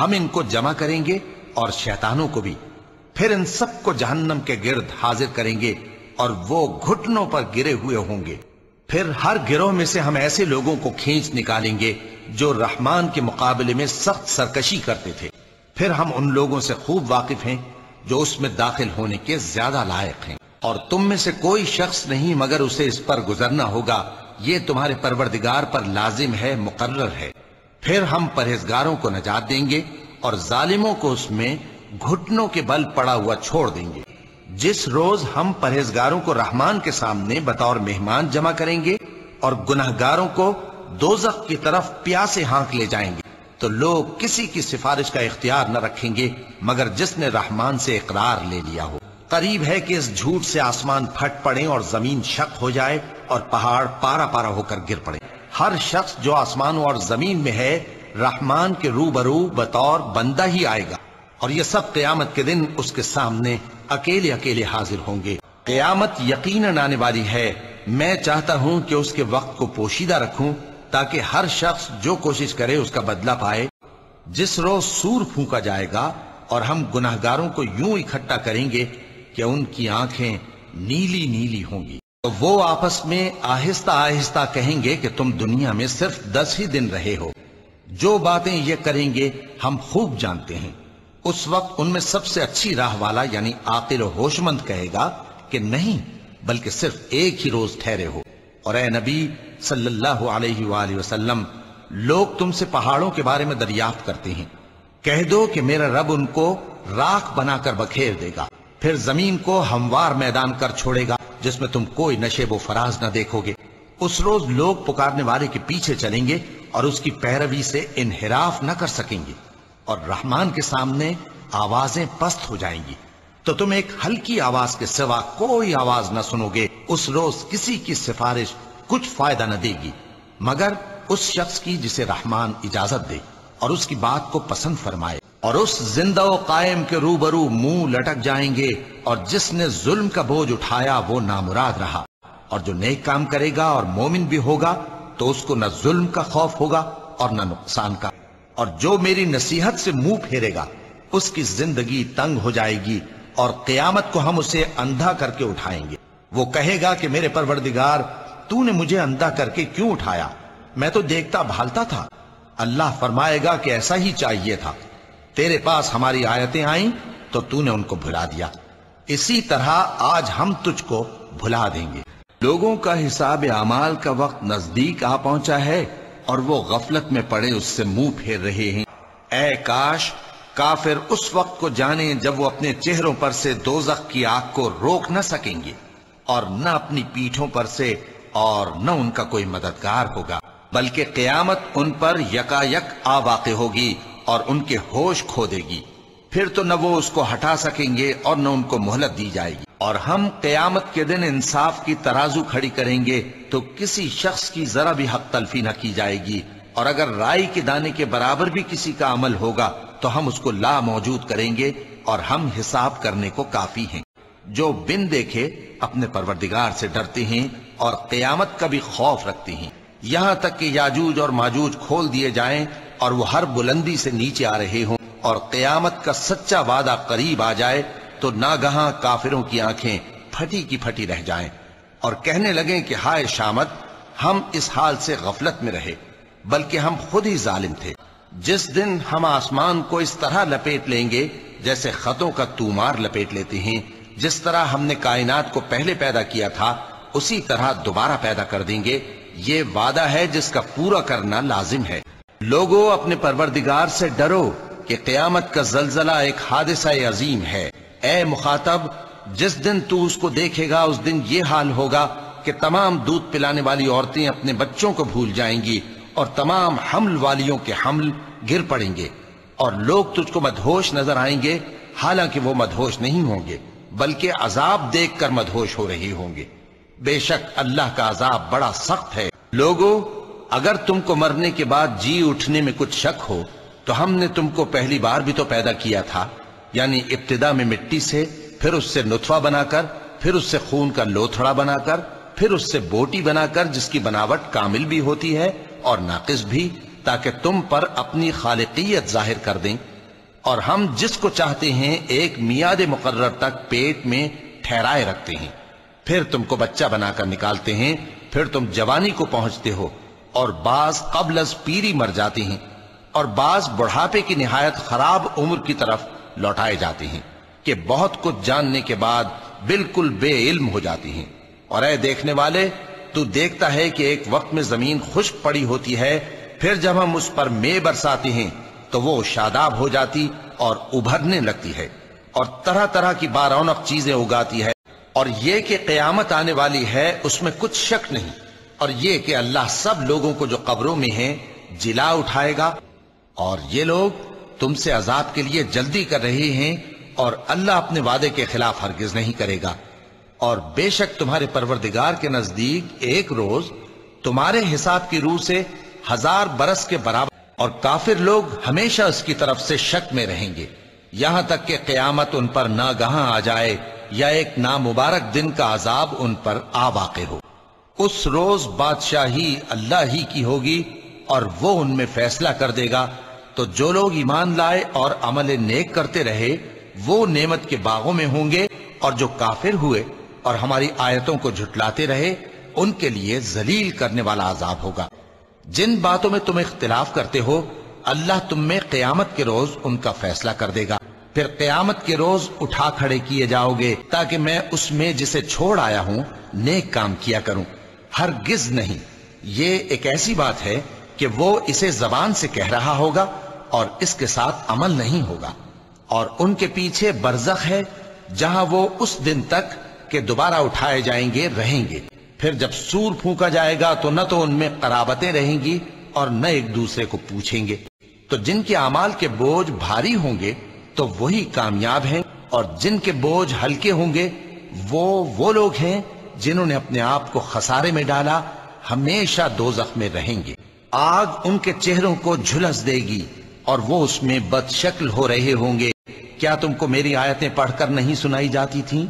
ہم ان کو جمع کریں گے اور شیطانوں کو بھی، پھر ان سب کو جہنم کے گرد حاضر کریں گے اور وہ گھٹنوں پر گرے ہوئے ہوں گے۔ پھر ہر گروہ میں سے ہم ایسے لوگوں کو کھینچ نکالیں گے جو رحمان کے مقابلے میں سخت سرکشی کرتے تھے، پھر ہم ان لوگوں سے خوب واقف ہیں جو اس میں داخل ہونے کے زیادہ لائق ہیں، اور تم میں سے کوئی شخص نہیں مگر اسے اس پر گزرنا ہوگا، یہ تمہارے پروردگار پر لازم ہے، مقرر ہے۔ پھر ہم پرہیزگاروں کو نجات دیں گے اور ظالموں کو اس میں گھٹنوں کے بل پڑا ہوا چھوڑ دیں گے۔ جس روز ہم پرہیزگاروں کو رحمان کے سامنے بطور مہمان جمع کریں گے اور گناہگاروں کو دوزخ کی طرف پیاسے ہانک لے جائیں گے، تو لوگ کسی کی سفارش کا اختیار نہ رکھیں گے مگر جس نے رحمان سے اقرار لے لیا ہو۔ قریب ہے کہ اس جھوٹ سے آسمان پھٹ پڑے اور زمین شق ہو جائے اور پہاڑ پارا پارا ہو کر گر پڑے۔ ہر شخص جو آسمانوں اور زمین میں ہے رحمان کے روبرو بطور بندہ ہی آئے گا، اور یہ سب قیامت کے دن اس کے سامنے اکیلے اکیلے حاضر ہوں گے۔ قیامت یقیناً آنے والی ہے، میں چاہتا ہوں کہ اس کے وقت کو پوشیدہ رکھوں تاکہ ہر شخص جو کوشش کرے اس کا بدلہ پائے۔ جس روز سور پھونکا جائے گا اور ہم گناہگاروں کو یوں اکٹھا کریں گے کہ ان کی آنکھیں نیلی نیلی ہوں گی، تو وہ آپس میں آہستہ آہستہ کہیں گے کہ تم دنیا میں صرف 10 ہی دن رہے ہو، جو باتیں یہ کریں گے ہم خوب جانتے ہیں۔ اس وقت ان میں سب سے اچھی راہ والا یعنی عاقل و ہوش مند کہے گا کہ نہیں، بلکہ صرف ایک ہی روز ٹھہرے ہو۔ اور اے نبی صلی اللہ علیہ وآلہ وسلم، لوگ تم سے پہاڑوں کے بارے میں دریافت کرتے ہیں، کہہ دو کہ میرا رب ان کو راکھ بنا کر بکھیر دے گا، پھر زمین کو ہموار میدان کر چھوڑے گا جس میں تم کوئی نشیب و فراز نہ دیکھو گے۔ اس روز لوگ پکارنے والے کے پیچھے چلیں گے اور اس کی پیروی سے انحراف نہ کر سکیں گے، اور رحمان کے سامنے آوازیں پست ہو جائیں گی، تو تم ایک ہلکی آواز کے سوا کوئی آواز نہ سنو گے۔ اس روز کسی کی سفارش کچھ فائدہ نہ دے گی مگر اس شخص کی جسے رحمان اجازت دے اور اس کی بات کو پسند فرمائے، اور اس زندہ و قائم کے روبرو منہ لٹک جائیں گے، اور جس نے ظلم کا بوجھ اٹھایا وہ نامراد رہا، اور جو نیک کام کرے گا اور مومن بھی ہوگا تو اس کو نہ ظلم کا خوف ہوگا اور نہ نقصان کا، اور جو میری نصیحت سے منہ پھیرے گا اس کی زندگی تنگ ہو جائے گی، اور قیامت کو ہم اسے اندھا کر کے اٹھائیں گے۔ وہ کہے گا کہ میرے پروردگار، تو نے مجھے اندھا کر کے کیوں اٹھایا؟ میں تو دیکھتا بھالتا تھا۔ اللہ فرمائے گا کہ ایسا ہی چاہیے تھا، تیرے پاس ہماری آیتیں آئیں تو نے ان کو بھلا دیا، اسی طرح آج ہم تجھ کو بھلا دیں گے۔ لوگوں کا حساب اعمال کا وقت نزدیک آ پہنچا ہے اور وہ غفلت میں پڑے اس سے منہ پھیر رہے ہیں۔ اے کاش کافر اس وقت کو جانیں جب وہ اپنے چہروں پر سے دوزخ کی آگ کو روک نہ سکیں گے، اور نہ اپنی پیٹھوں پر سے اور نہ ان کا کوئی مددگار ہوگا، بلکہ قیامت ان پر یکا یک آ واقع ہوگی اور ان کے ہوش کھو دے گی، پھر تو نہ وہ اس کو ہٹا سکیں گے اور نہ ان کو مہلت دی جائے گی۔ اور ہم قیامت کے دن انصاف کی ترازو کھڑی کریں گے تو کسی شخص کی ذرا بھی حق تلفی نہ کی جائے گی، اور اگر رائی کے دانے کے برابر بھی کسی کا عمل ہوگا تو ہم اس کو لا موجود کریں گے، اور ہم حساب کرنے کو کافی ہیں۔ جو بن دیکھے اپنے پروردگار سے ڈرتے ہیں اور قیامت کا بھی خوف رکھتے ہیں، یہاں تک کہ یاجوج اور ماجوج کھول دیے جائیں اور وہ ہر بلندی سے نیچے آ رہے ہوں، اور قیامت کا سچا وعدہ قریب آ جائے تو ناگہاں کافروں کی آنکھیں پھٹی کی پھٹی رہ جائیں اور کہنے لگیں کہ ہائے شامت، ہم اس حال سے غفلت میں رہے، بلکہ ہم خود ہی ظالم تھے۔ جس دن ہم آسمان کو اس طرح لپیٹ لیں گے جیسے خطوں کا تومار لپیٹ لیتے ہیں، جس طرح ہم نے کائنات کو پہلے پیدا کیا تھا اسی طرح دوبارہ پیدا کر دیں گے، یہ وعدہ ہے جس کا پورا کرنا لازم ہے۔ لوگوں اپنے پروردگار سے ڈرو کہ قیامت کا زلزلہ ایک حادثہ عظیم ہے۔ اے مخاطب، جس دن تو اس کو دیکھے گا اس دن یہ حال ہوگا کہ تمام دودھ پلانے والی عورتیں اپنے بچوں کو بھول جائیں گی اور تمام حمل والیوں کے حمل گر پڑیں گے، اور لوگ تجھ کو مدہوش نظر آئیں گے حالانکہ وہ مدہوش نہیں ہوں گے بلکہ عذاب دیکھ کر مدہوش ہو رہے ہوں گے۔ بے شک اللہ کا عذاب بڑا سخت ہے۔ لوگو، اگر تم کو مرنے کے بعد جی اٹھنے میں کچھ شک ہو تو ہم نے تم کو پہلی بار بھی تو پیدا کیا تھا، یعنی ابتدا میں مٹی سے، پھر اس سے نطفہ بنا کر، پھر اس سے خون کا لوتھڑا بنا کر، پھر اس سے بوٹی بنا کر جس کی بناوٹ کامل بھی ہوتی ہے اور ناقص بھی، تاکہ تم پر اپنی خالقیت ظاہر کر دیں۔ اور ہم جس کو چاہتے ہیں ایک میعاد مقرر تک پیٹ میں ٹھہرائے رکھتے ہیں، پھر تم کو بچہ بنا کر نکالتے ہیں، پھر تم جوانی کو پہنچتے ہو، اور بعض قبل از پیری مر جاتے ہیں، اور بعض بڑھاپے کی نہایت خراب عمر کی طرف لوٹائے جاتے ہیں کہ بہت کچھ جاننے کے بعد بالکل بے علم ہو جاتی ہیں۔ اور اے دیکھنے والے، تو دیکھتا ہے کہ ایک وقت میں زمین خشک پڑی ہوتی ہے، پھر جب ہم اس پر مے برساتے ہیں تو وہ شاداب ہو جاتی اور ابھرنے لگتی ہے اور طرح طرح کی بارونق چیزیں اگاتی ہے۔ اور یہ کہ قیامت آنے والی ہے اس میں کچھ شک نہیں، اور یہ کہ اللہ سب لوگوں کو جو قبروں میں ہیں جلا اٹھائے گا، اور یہ لوگ تم سے عذاب کے لیے جلدی کر رہے ہیں، اور اللہ اپنے وعدے کے خلاف ہرگز نہیں کرے گا۔ اور بے شک تمہارے پروردگار کے نزدیک ایک روز تمہارے حساب کی روح سے 1000 برس کے برابر، اور کافر لوگ ہمیشہ اس کی طرف سے شک میں رہیں گے۔ یہاں تک کہ قیامت ان پر ناگہاں آ جائے یا ایک نامبارک دن کا عذاب ان پر آ واقع ہو۔ اس روز بادشاہی اللہ ہی کی ہوگی اور وہ ان میں فیصلہ کر دے گا، تو جو لوگ ایمان لائے اور عمل نیک کرتے رہے وہ نعمت کے باغوں میں ہوں گے، اور جو کافر ہوئے اور ہماری آیتوں کو جھٹلاتے رہے ان کے لیے ذلیل کرنے والا عذاب ہوگا۔ جن باتوں میں تم اختلاف کرتے ہو اللہ تم میں قیامت کے روز ان کا فیصلہ کر دے گا، پھر قیامت کے روز اٹھا کھڑے کیے جاؤ گے تاکہ میں اس میں جسے چھوڑ آیا ہوں نیک کام کیا کروں۔ ہرگز نہیں، یہ ایک ایسی بات ہے کہ وہ اسے زبان سے کہہ رہا ہوگا اور اس کے ساتھ عمل نہیں ہوگا، اور ان کے پیچھے برزخ ہے جہاں وہ اس دن تک کہ دوبارہ اٹھائے جائیں گے رہیں گے۔ پھر جب سور پھونکا جائے گا تو نہ تو ان میں قرابتیں رہیں گی اور نہ ایک دوسرے کو پوچھیں گے۔ تو جن کے اعمال کے بوجھ بھاری ہوں گے تو وہی کامیاب ہیں، اور جن کے بوجھ ہلکے ہوں گے وہ لوگ ہیں جنہوں نے اپنے آپ کو خسارے میں ڈالا، ہمیشہ دوزخ میں رہیں گے۔ آگ ان کے چہروں کو جھلس دے گی اور وہ اس میں بد شکل ہو رہے ہوں گے۔ کیا تم کو میری آیتیں پڑھ کر نہیں سنائی جاتی تھیں؟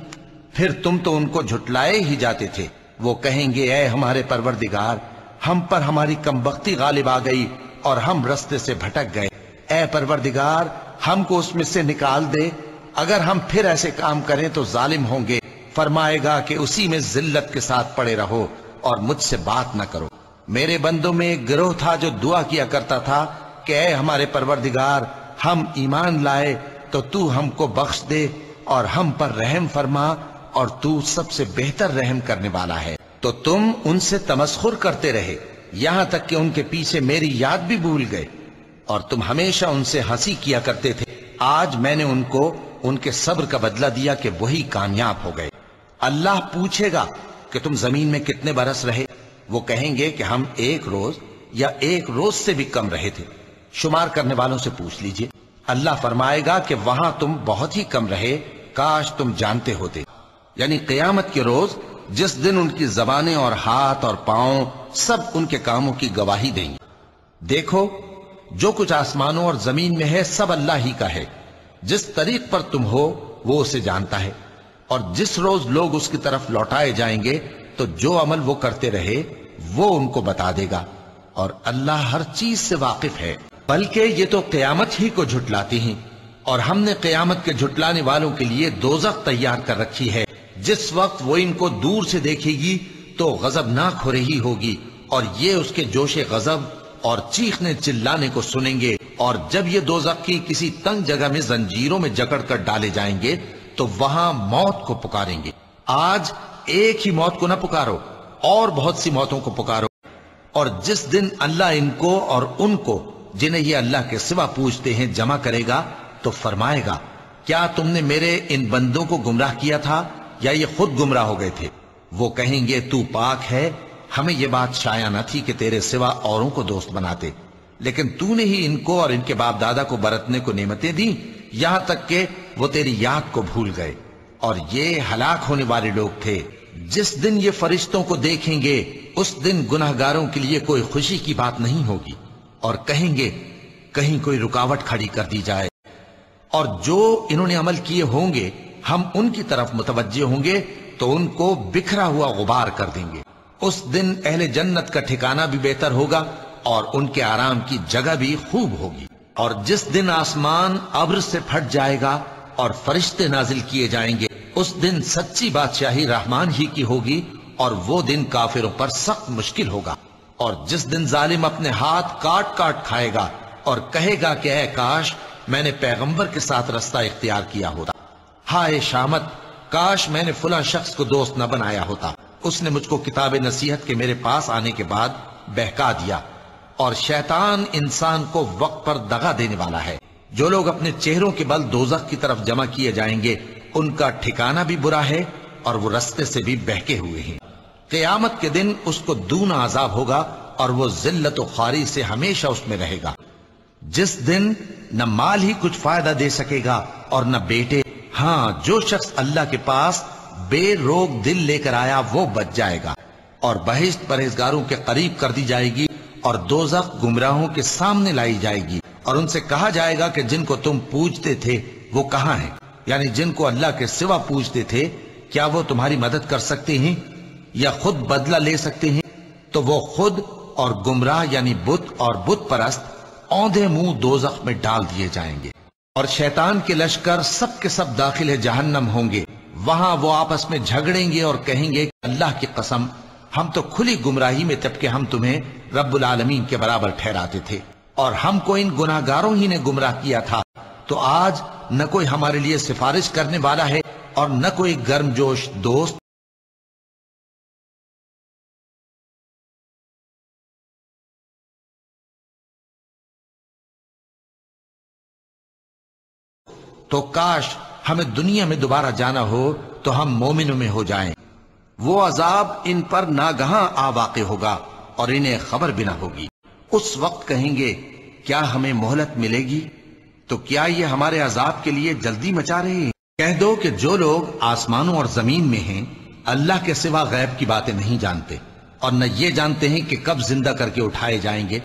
پھر تم تو ان کو جھٹلائے ہی جاتے تھے۔ وہ کہیں گے اے ہمارے پروردگار، ہم پر ہماری کمبختی غالب آ گئی اور ہم رستے سے بھٹک گئے۔ اے پروردگار، ہم کو اس میں سے نکال دے، اگر ہم پھر ایسے کام کریں تو ظالم ہوں گے۔ فرمائے گا کہ اسی میں ذلت کے ساتھ پڑے رہو اور مجھ سے بات نہ کرو۔ میرے بندوں میں ایک گروہ تھا جو دعا کیا کرتا تھا کہ اے ہمارے پروردگار، ہم ایمان لائے تو تو ہم کو بخش دے اور ہم پر رحم فرما، اور تو سب سے بہتر رحم کرنے والا ہے۔ تو تم ان سے تمسخر کرتے رہے یہاں تک کہ ان کے پیچھے میری یاد بھی بھول گئے، اور تم ہمیشہ ان سے ہنسی کیا کرتے تھے۔ آج میں نے ان کو ان کے صبر کا بدلہ دیا کہ وہی کامیاب ہو گئے۔ اللہ پوچھے گا کہ تم زمین میں کتنے برس رہے؟ وہ کہیں گے کہ ہم ایک روز یا ایک روز سے بھی کم رہے تھے۔ شمار کرنے والوں سے پوچھ لیجئے۔ اللہ فرمائے گا کہ وہاں تم بہت ہی کم رہے، کاش تم جانتے ہوتے۔ یعنی قیامت کے روز جس دن ان کی زبانیں اور ہاتھ اور پاؤں سب ان کے کاموں کی گواہی دیں گے۔ دیکھو، جو کچھ آسمانوں اور زمین میں ہے سب اللہ ہی کا ہے۔ جس طریق پر تم ہو وہ اسے جانتا ہے، اور جس روز لوگ اس کی طرف لوٹائے جائیں گے تو جو عمل وہ کرتے رہے وہ ان کو بتا دے گا، اور اللہ ہر چیز سے واقف ہے۔ بلکہ یہ تو قیامت ہی کو جھٹلاتی ہیں، اور ہم نے قیامت کے جھٹلانے والوں کے لیے دوزخ تیار کر رکھی ہے۔ جس وقت وہ ان کو دور سے دیکھے گی تو غضبناک ہو رہی ہوگی، اور یہ اس کے جوش غضب اور چیخنے چلانے کو سنیں گے۔ اور جب یہ دوزخ کی کسی تنگ جگہ میں زنجیروں میں جکڑ کر ڈالے جائیں گے تو وہاں موت کو پکاریں گے۔ آج ایک ہی موت کو نہ پکارو، اور بہت سی موتوں کو پکارو۔ اور جس دن اللہ ان کو اور ان کو جنہیں یہ اللہ کے سوا پوچھتے ہیں جمع کرے گا تو فرمائے گا، کیا تم نے میرے ان بندوں کو گمراہ کیا تھا یا یہ خود گمراہ ہو گئے تھے؟ وہ کہیں گے تو پاک ہے، ہمیں یہ بات شایع نہ تھی کہ تیرے سوا اوروں کو دوست بناتے، لیکن تو نے ہی ان کو اور ان کے باپ دادا کو برتنے کو نعمتیں دیں، یہاں تک کہ وہ تیری یاد کو بھول گئے۔ اور یہ ہلاک ہونے والے لوگ تھے۔ جس دن یہ فرشتوں کو دیکھیں گے اس دن گناہگاروں کے لیے کوئی خوشی کی بات نہیں ہوگی، اور کہیں گے کہیں کوئی رکاوٹ کھڑی کر دی جائے۔ اور جو انہوں نے عمل کیے ہوں گے ہم ان کی طرف متوجہ ہوں گے تو ان کو بکھرا ہوا غبار کر دیں گے۔ اس دن اہل جنت کا ٹھکانہ بھی بہتر ہوگا اور ان کے آرام کی جگہ بھی خوب ہوگی۔ اور جس دن آسمان ابر سے پھٹ جائے گا اور فرشتے نازل کیے جائیں گے، اس دن سچی بادشاہی رحمان ہی کی ہوگی، اور وہ دن کافروں پر سخت مشکل ہوگا۔ اور جس دن ظالم اپنے ہاتھ کاٹ کاٹ کھائے گا اور کہے گا کہ اے کاش میں نے پیغمبر کے ساتھ رستہ اختیار کیا ہوتا، ہائے شامت، کاش میں نے فلاں شخص کو دوست نہ بنایا ہوتا، اس نے مجھ کو کتاب نصیحت کے میرے پاس آنے کے بعد بہکا دیا۔ اور شیطان انسان کو وقت پر دغا دینے والا ہے۔ جو لوگ اپنے چہروں کے بل دوزخ کی طرف جمع کیے جائیں گے ان کا ٹھکانہ بھی برا ہے اور وہ رستے سے بھی بہکے ہوئے ہیں۔ قیامت کے دن اس کو دونا عذاب ہوگا اور وہ ذلت و خواری سے ہمیشہ اس میں رہے گا۔ جس دن نہ مال ہی کچھ فائدہ دے سکے گا اور نہ بیٹے۔ ہاں، جو شخص اللہ کے پاس بے روک دل لے کر آیا وہ بچ جائے گا، اور بہشت پرہیزگاروں کے قریب کر دی جائے گی، اور دوزخ گمراہوں کے سامنے لائی جائے گی، اور ان سے کہا جائے گا کہ جن کو تم پوجتے تھے وہ کہاں ہیں؟ یعنی جن کو اللہ کے سوا پوجتے تھے، کیا وہ تمہاری مدد کر سکتے ہیں یا خود بدلہ لے سکتے ہیں؟ تو وہ خود اور گمراہ یعنی بت اور بت پرست اوندھے منہ دوزخ میں ڈال دیے جائیں گے، اور شیطان کے لشکر سب کے سب داخل جہنم ہوں گے۔ وہاں وہ آپس میں جھگڑیں گے اور کہیں گے کہ اللہ کی قسم، ہم تو کھلی گمراہی میں تب کہ ہم تمہیں رب العالمین کے برابر ٹھہراتے تھے، اور ہم کو ان گناہگاروں ہی نے گمراہ کیا تھا۔ تو آج نہ کوئی ہمارے لیے سفارش کرنے والا ہے اور نہ کوئی گرم جوش دوست۔ تو کاش ہمیں دنیا میں دوبارہ جانا ہو تو ہم مومنوں میں ہو جائیں۔ وہ عذاب ان پر ناگہاں آ واقع ہوگا اور انہیں خبر بھی نہ ہوگی۔ اس وقت کہیں گے کیا ہمیں مہلت ملے گی؟ تو کیا یہ ہمارے عذاب کے لیے جلدی مچا رہے ہیں؟ کہہ دو کہ جو لوگ آسمانوں اور زمین میں ہیں اللہ کے سوا غیب کی باتیں نہیں جانتے، اور نہ یہ جانتے ہیں کہ کب زندہ کر کے اٹھائے جائیں گے،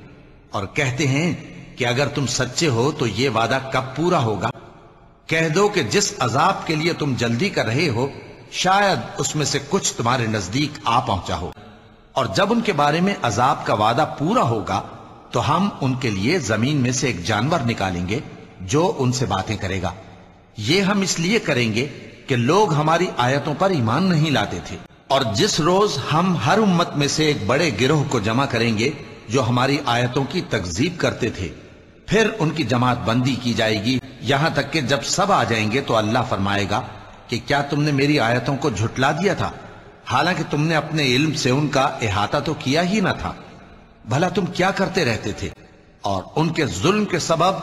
اور کہتے ہیں کہ اگر تم سچے ہو تو یہ وعدہ کب پورا ہوگا؟ کہہ دو کہ جس عذاب کے لیے تم جلدی کر رہے ہو شاید اس میں سے کچھ تمہارے نزدیک آ پہنچا ہو، اور جب ان کے بارے میں عذاب کا وعدہ پورا ہوگا تو ہم ان کے لیے زمین میں سے ایک جانور نکالیں گے جو ان سے باتیں کرے گا۔ یہ ہم اس لیے کریں گے کہ لوگ ہماری آیتوں پر ایمان نہیں لاتے تھے، اور جس روز ہم ہر امت میں سے ایک بڑے گروہ کو جمع کریں گے جو ہماری آیتوں کی تکذیب کرتے تھے، پھر ان کی جماعت بندی کی جائے گی، یہاں تک کہ جب سب آ جائیں گے تو اللہ فرمائے گا کہ کیا تم نے میری آیتوں کو جھٹلا دیا تھا، حالانکہ تم نے اپنے علم سے ان کا احاطہ تو کیا ہی نہ تھا؟ بھلا تم کیا کرتے رہتے تھے؟ اور ان کے ظلم کے سبب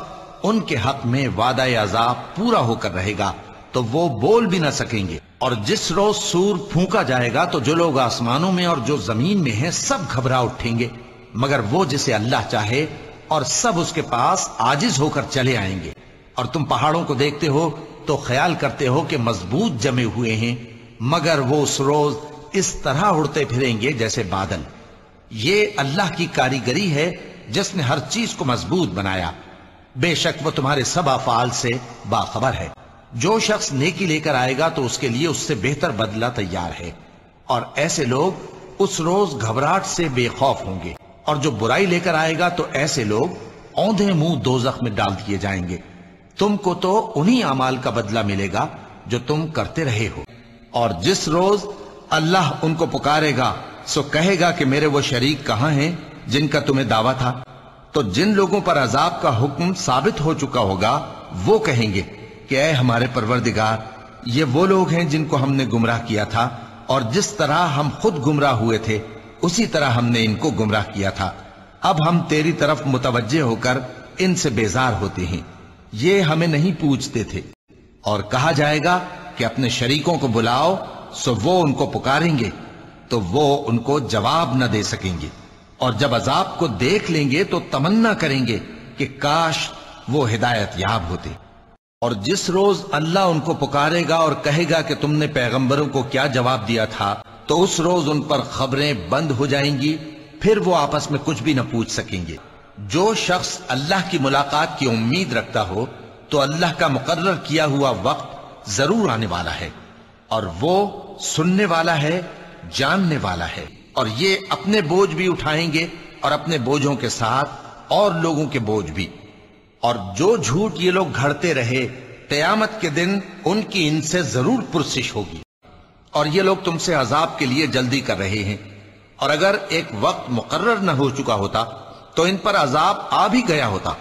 ان کے حق میں وعدہ عذاب پورا ہو کر رہے گا تو وہ بول بھی نہ سکیں گے۔ اور جس روز سور پھونکا جائے گا تو جو لوگ آسمانوں میں اور جو زمین میں ہیں سب گھبرا اٹھیں گے، مگر وہ جسے اللہ چاہے، اور سب اس کے پاس عاجز ہو کر چلے آئیں گے۔ اور تم پہاڑوں کو دیکھتے ہو تو خیال کرتے ہو کہ مضبوط جمے ہوئے ہیں، مگر وہ اس روز اس طرح اڑتے پھریں گے جیسے بادل۔ یہ اللہ کی کاریگری ہے جس نے ہر چیز کو مضبوط بنایا، بے شک وہ تمہارے سب افعال سے باخبر ہے۔ جو شخص نیکی لے کر آئے گا تو اس کے لیے اس سے بہتر بدلہ تیار ہے، اور ایسے لوگ اس روز گھبراہٹ سے بے خوف ہوں گے، اور جو برائی لے کر آئے گا تو ایسے لوگ اوندھے منہ دوزخ میں ڈال دیے جائیں گے۔ تم کو تو انہی اعمال کا بدلہ ملے گا جو تم کرتے رہے ہو۔ اور جس روز اللہ ان کو پکارے گا سو کہے گا کہ میرے وہ شریک کہاں ہیں جن کا تمہیں دعویٰ تھا؟ تو جن لوگوں پر عذاب کا حکم ثابت ہو چکا ہوگا وہ کہیں گے کہ اے ہمارے پروردگار، یہ وہ لوگ ہیں جن کو ہم نے گمراہ کیا تھا، اور جس طرح ہم خود گمراہ ہوئے تھے اسی طرح ہم نے ان کو گمراہ کیا تھا۔ اب ہم تیری طرف متوجہ ہو کر ان سے بیزار ہوتے ہیں، یہ ہمیں نہیں پوچھتے تھے۔ اور کہا جائے گا کہ اپنے شریکوں کو بلاؤ، سو وہ ان کو پکاریں گے تو وہ ان کو جواب نہ دے سکیں گے، اور جب عذاب کو دیکھ لیں گے تو تمنا کریں گے کہ کاش وہ ہدایت یاب ہوتے۔ اور جس روز اللہ ان کو پکارے گا اور کہے گا کہ تم نے پیغمبروں کو کیا جواب دیا تھا، تو اس روز ان پر خبریں بند ہو جائیں گی، پھر وہ آپس میں کچھ بھی نہ پوچھ سکیں گے۔ جو شخص اللہ کی ملاقات کی امید رکھتا ہو تو اللہ کا مقرر کیا ہوا وقت ضرور آنے والا ہے، اور وہ سننے والا ہے، جاننے والا ہے۔ اور یہ اپنے بوجھ بھی اٹھائیں گے اور اپنے بوجھوں کے ساتھ اور لوگوں کے بوجھ بھی۔ اور جو جھوٹ یہ لوگ گھڑتے رہے، قیامت کے دن ان کی ان سے ضرور پرسش ہوگی۔ اور یہ لوگ تم سے عذاب کے لیے جلدی کر رہے ہیں، اور اگر ایک وقت مقرر نہ ہو چکا ہوتا تو ان پر عذاب آ بھی گیا ہوتا،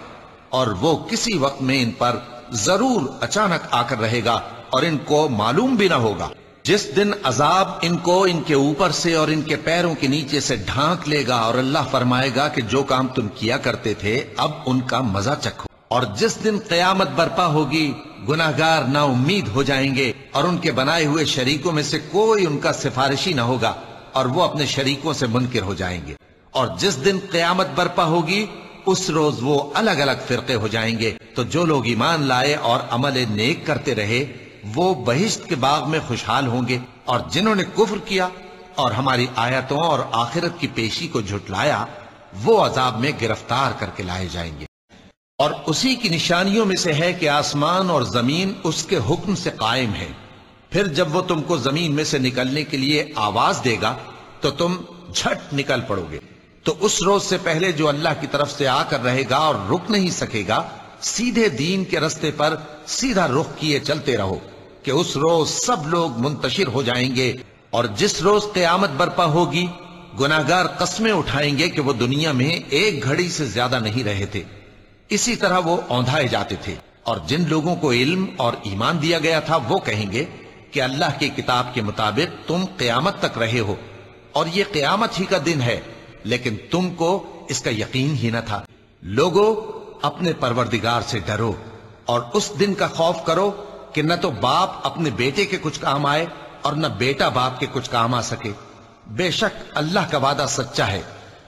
اور وہ کسی وقت میں ان پر ضرور اچانک آ کر رہے گا اور ان کو معلوم بھی نہ ہوگا۔ جس دن عذاب ان کو ان کے اوپر سے اور ان کے پیروں کے نیچے سے ڈھانک لے گا، اور اللہ فرمائے گا کہ جو کام تم کیا کرتے تھے اب ان کا مزہ چکھو۔ اور جس دن قیامت برپا ہوگی گناہگار نا امید ہو جائیں گے، اور ان کے بنائے ہوئے شریکوں میں سے کوئی ان کا سفارشی نہ ہوگا، اور وہ اپنے شریکوں سے منکر ہو جائیں گے۔ اور جس دن قیامت برپا ہوگی اس روز وہ الگ الگ فرقے ہو جائیں گے، تو جو لوگ ایمان لائے اور عمل نیک کرتے رہے وہ بہشت کے باغ میں خوشحال ہوں گے، اور جنہوں نے کفر کیا اور ہماری آیتوں اور آخرت کی پیشی کو جھٹلایا وہ عذاب میں گرفتار کر کے لائے جائیں گے۔ اور اسی کی نشانیوں میں سے ہے کہ آسمان اور زمین اس کے حکم سے قائم ہے۔ پھر جب وہ تم کو زمین میں سے نکلنے کے لیے آواز دے گا تو تم جھٹ نکل پڑو گے۔ تو اس روز سے پہلے جو اللہ کی طرف سے آ کر رہے گا اور رک نہیں سکے گا، سیدھے دین کے رستے پر سیدھا رخ کیے چلتے رہو کہ اس روز سب لوگ منتشر ہو جائیں گے۔ اور جس روز قیامت برپا ہوگی، گناہگار قسمیں اٹھائیں گے کہ وہ دنیا میں ایک گھڑی سے زیادہ نہیں رہے تھے، اسی طرح وہ اوندھائے جاتے تھے۔ اور جن لوگوں کو علم اور ایمان دیا گیا تھا وہ کہیں گے کہ اللہ کی کتاب کے مطابق تم قیامت تک رہے ہو، اور یہ قیامت ہی کا دن ہے، لیکن تم کو اس کا یقین ہی نہ تھا۔ لوگو، اپنے پروردگار سے ڈرو اور اس دن کا خوف کرو کہ نہ تو باپ اپنے بیٹے کے کچھ کام آئے اور نہ بیٹا باپ کے کچھ کام آ سکے۔ بے شک اللہ کا وعدہ سچا ہے،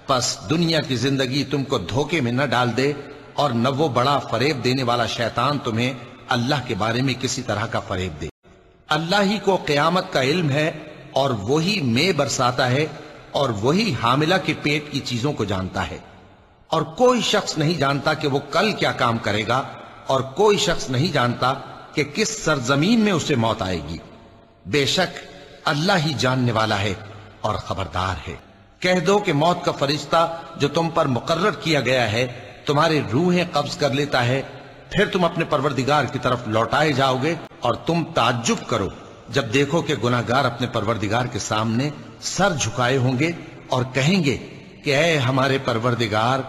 پس دنیا کی زندگی تم کو دھوکے میں نہ ڈال دے، اور نہ وہ بڑا فریب دینے والا شیطان تمہیں اللہ کے بارے میں کسی طرح کا فریب دے۔ اللہ ہی کو قیامت کا علم ہے، اور وہی میں برساتا ہے، اور وہی حاملہ کے پیٹ کی چیزوں کو جانتا ہے۔ اور کوئی شخص نہیں جانتا کہ وہ کل کیا کام کرے گا، اور کوئی شخص نہیں جانتا کہ کس سرزمین میں اسے موت آئے گی۔ بے شک اللہ ہی جاننے والا ہے اور خبردار ہے۔ کہہ دو کہ موت کا فرشتہ جو تم پر مقرر کیا گیا ہے تمہاری روحیں قبض کر لیتا ہے، پھر تم اپنے پروردگار کی طرف لوٹائے جاؤ گے، اور تم تعجب کرو جب دیکھو کہ گناہگار اپنے پروردگار کے سامنے سر جھکائے ہوں گے اور کہیں گے کہ اے ہمارے پروردگار،